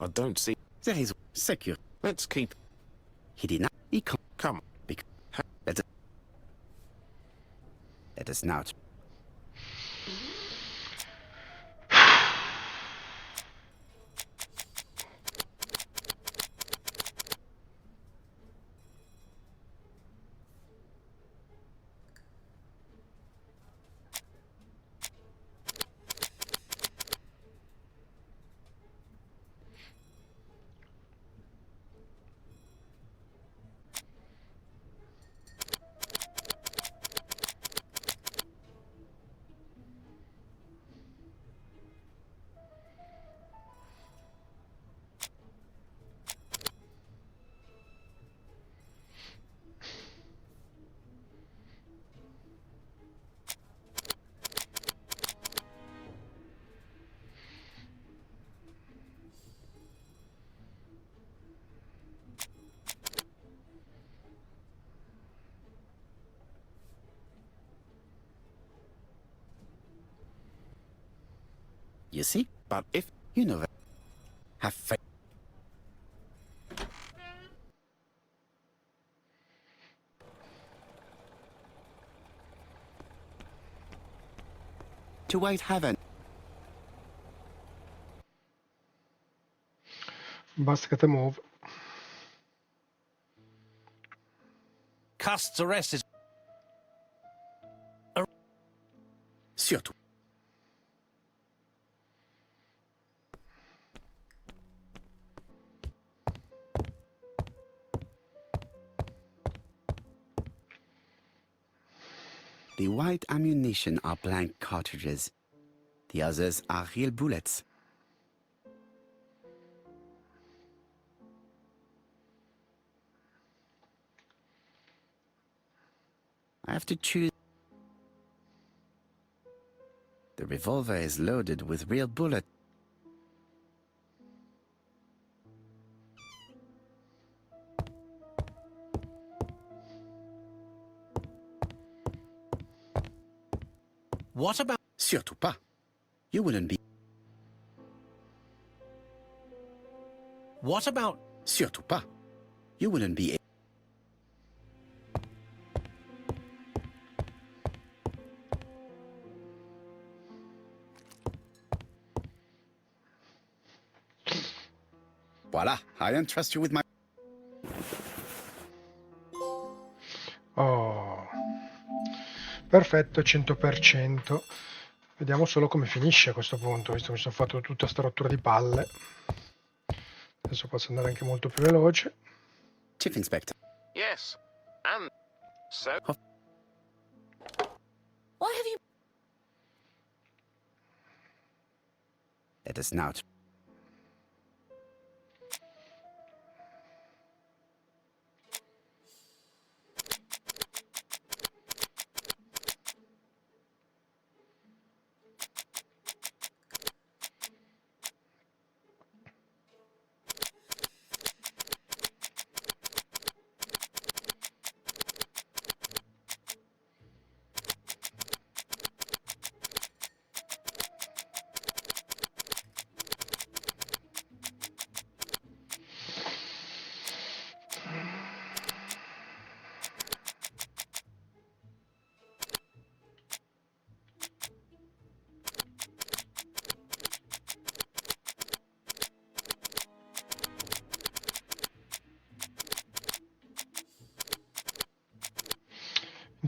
I don't see...
There is secure.
Let's keep...
He did not. He come.
Come.
Let us now. You see?
But if...
You know that. Have faith. To white heaven.
Basket move.
Cust's arrest is...
Surtout. The white ammunition are blank cartridges. The others are real bullets. I have to choose. The revolver is loaded with real bullets.
What about...
Surtout pas. You wouldn't be.
What about...
Surtout pas. You wouldn't be. Voilà, I entrust you with my...
Oh, perfetto, 100%. Vediamo solo come finisce a questo punto, visto che mi sono fatto tutta sta rottura di palle. Adesso posso andare anche molto più veloce.
Chief Inspector.
Yeah, Yes. And so...
Why have you...
Let us now...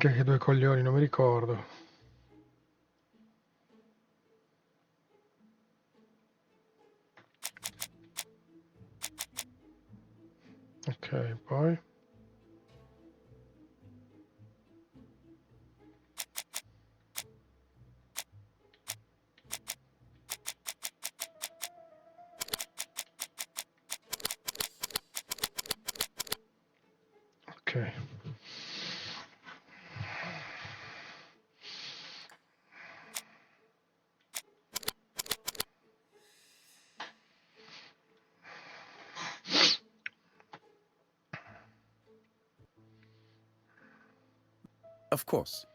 Anche che due coglioni, non mi ricordo. Ok, poi... Ok.
Of course.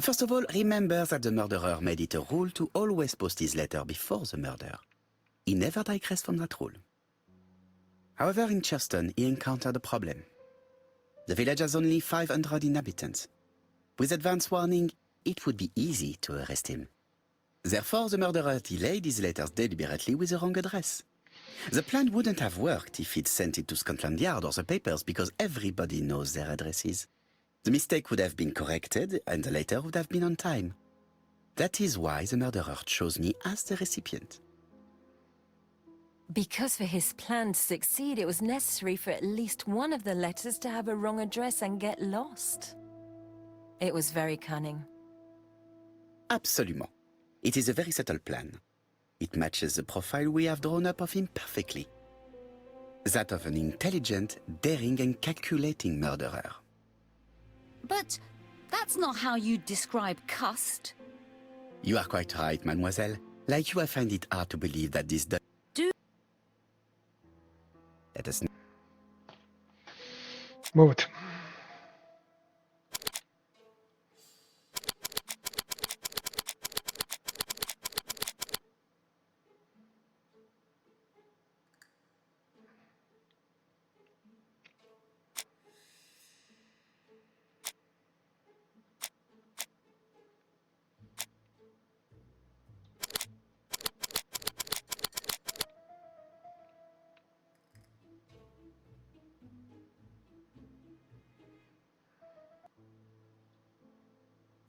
First of all, remember that the murderer made it a rule to always post his letter before the murder. He never digressed from that rule. However, in Churston, he encountered a problem. The village has only 500 inhabitants. With advance warning, it would be easy to arrest him. Therefore, the murderer delayed his letters deliberately with the wrong address. The plan wouldn't have worked if he'd sent it to Scotland Yard or the papers because everybody knows their addresses. The mistake would have been corrected and the letter would have been on time. That is why the murderer chose me as the recipient.
Because for his plan to succeed, it was necessary for at least one of the letters to have a wrong address and get lost. It was very cunning.
Absolument. It is a very subtle plan. It matches the profile we have drawn up of him perfectly. That of an intelligent, daring and calculating murderer.
But that's not how you describe Cust.
You are quite right, mademoiselle. Like you, I find it hard to believe that this does... Let us...
Move it.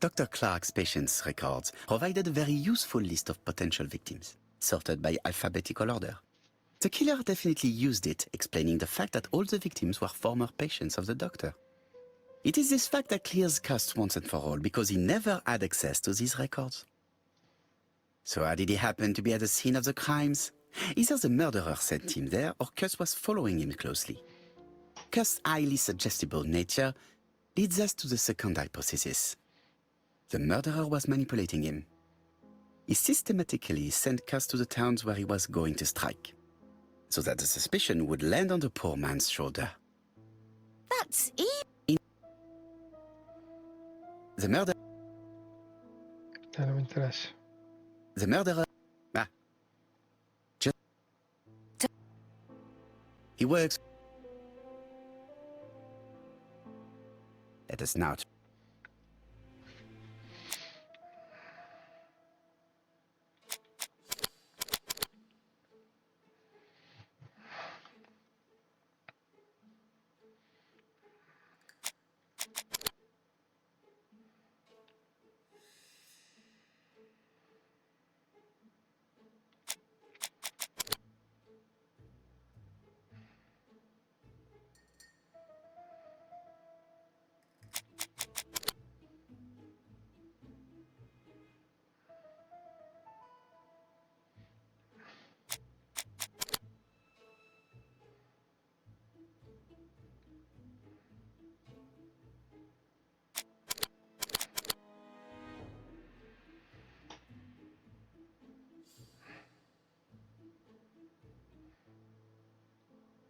Dr. Clark's patient's records provided a very useful list of potential victims, sorted by alphabetical order. The killer definitely used it, explaining the fact that all the victims were former patients of the doctor. It is this fact that clears Cust once and for all, because he never had access to these records. So how did he happen to be at the scene of the crimes? Either the murderer sent him there, or Cust was following him closely. Cust's highly suggestible nature leads us to the second hypothesis. The murderer was manipulating him. He systematically sent Cust to the towns where he was going to strike, so that the suspicion would land on the poor man's shoulder.
That's it.
The murder...
Non mi interessa.
The murderer... Ah. Just... He works... Let us now...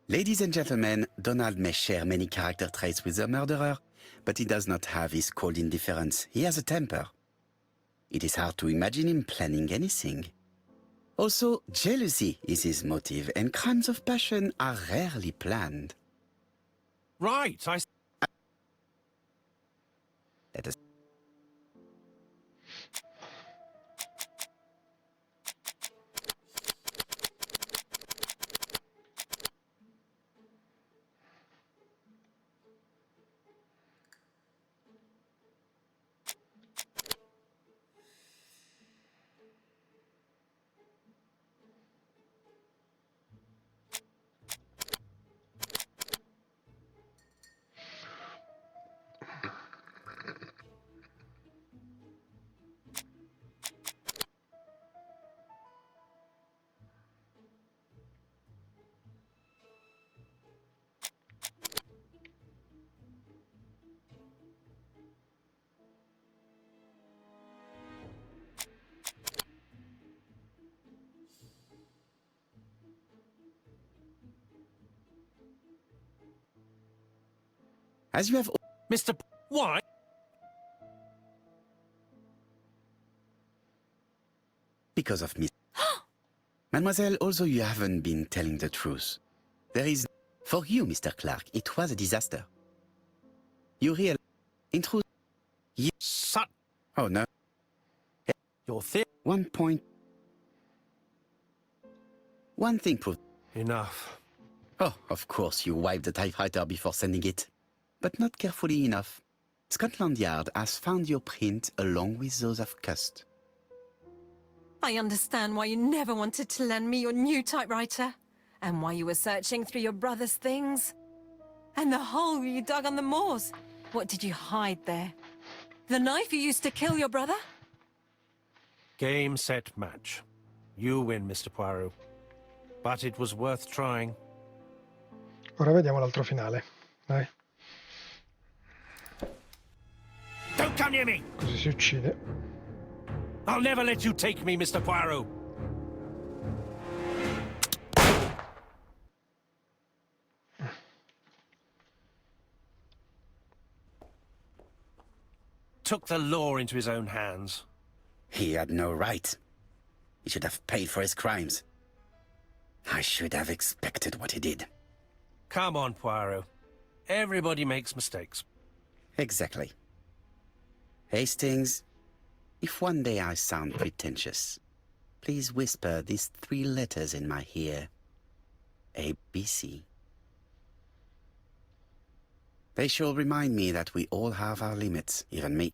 Ladies and gentlemen, Donald may share many character traits with the murderer, but he does not have his cold indifference. He has a temper. It is hard to imagine him planning anything. Also, jealousy is his motive, and crimes of passion are rarely planned.
Right,
Let us... As you have...
Mr. Why?
Because of me. Mademoiselle, although you haven't been telling the truth, there is... For you, Mr. Clark, it was a disaster. You realize... In truth...
Son.
Oh, no.
Your theory.
1 point... One thing proved...
Enough.
Oh, of course, you wiped the typewriter before sending it. But not carefully enough. Scotland Yard has found your print along with those of Cust.
I understand why you never wanted to lend me your new typewriter, and why you were searching through your brother's things. And the hole you dug on the moors. What did you hide there? The knife you used to kill your brother?
Game, set, match. You win, Mr. Poirot. But it was worth trying.
Ora vediamo l'altro finale. Dai.
Don't come near me!
Così si uccide.
I'll never let you take me, Mr. Poirot. Took the law into his own hands.
He had no right. He should have paid for his crimes. I should have expected what he did.
Come on, Poirot. Everybody makes mistakes.
Exactly. Hastings, if one day I sound pretentious, please whisper these 3 letters in my ear. ABC. They shall remind me that we all have our limits, even me.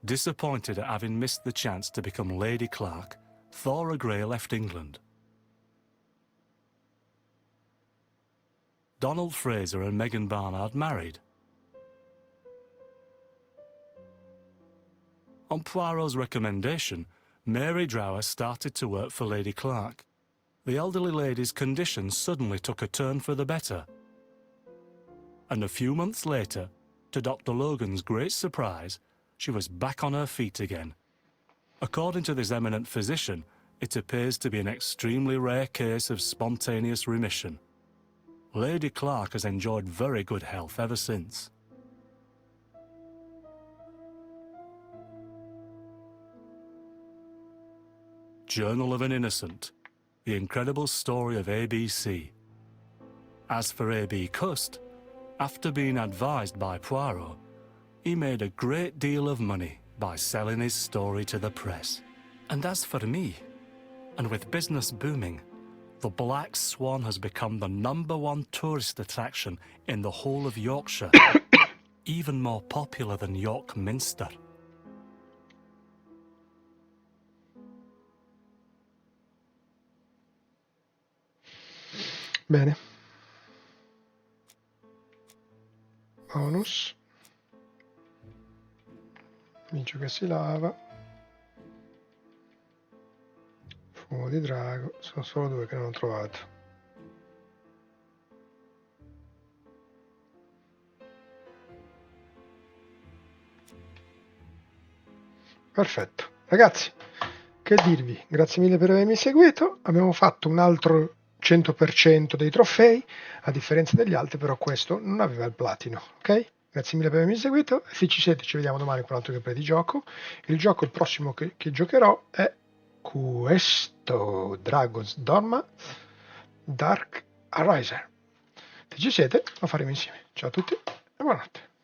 Disappointed at having missed the chance to become Lady Clark, Thora Grey left England. Donald Fraser and Megan Barnard married. On Poirot's recommendation, Mary Drower started to work for Lady Clark. The elderly lady's condition suddenly took a turn for the better. And a few months later, to Dr. Logan's great surprise, she was back on her feet again. According to this eminent physician, it appears to be an extremely rare case of spontaneous remission. Lady Clark has enjoyed very good health ever since. Journal of an Innocent. The incredible story of ABC. As for A.B. Cust, after being advised by Poirot, he made a great deal of money by selling his story to the press. And as for me, and with business booming, the Black Swan has become the #1 tourist attraction in the whole of Yorkshire, even more popular than York Minster.
Bene. Bonus. Micio che si lava. Fumo di drago. Sono solo 2 che non ho trovato. Perfetto. Ragazzi, che dirvi, grazie mille per avermi seguito, abbiamo fatto un altro 100% dei trofei, a differenza degli altri, però questo non aveva il platino, ok? Grazie mille per avermi seguito, e se ci siete ci vediamo domani con un altro gameplay di gioco. Il prossimo che giocherò è questo, Dragon's Dogma Dark Ariser. Se ci siete lo faremo insieme. Ciao a tutti e buonanotte.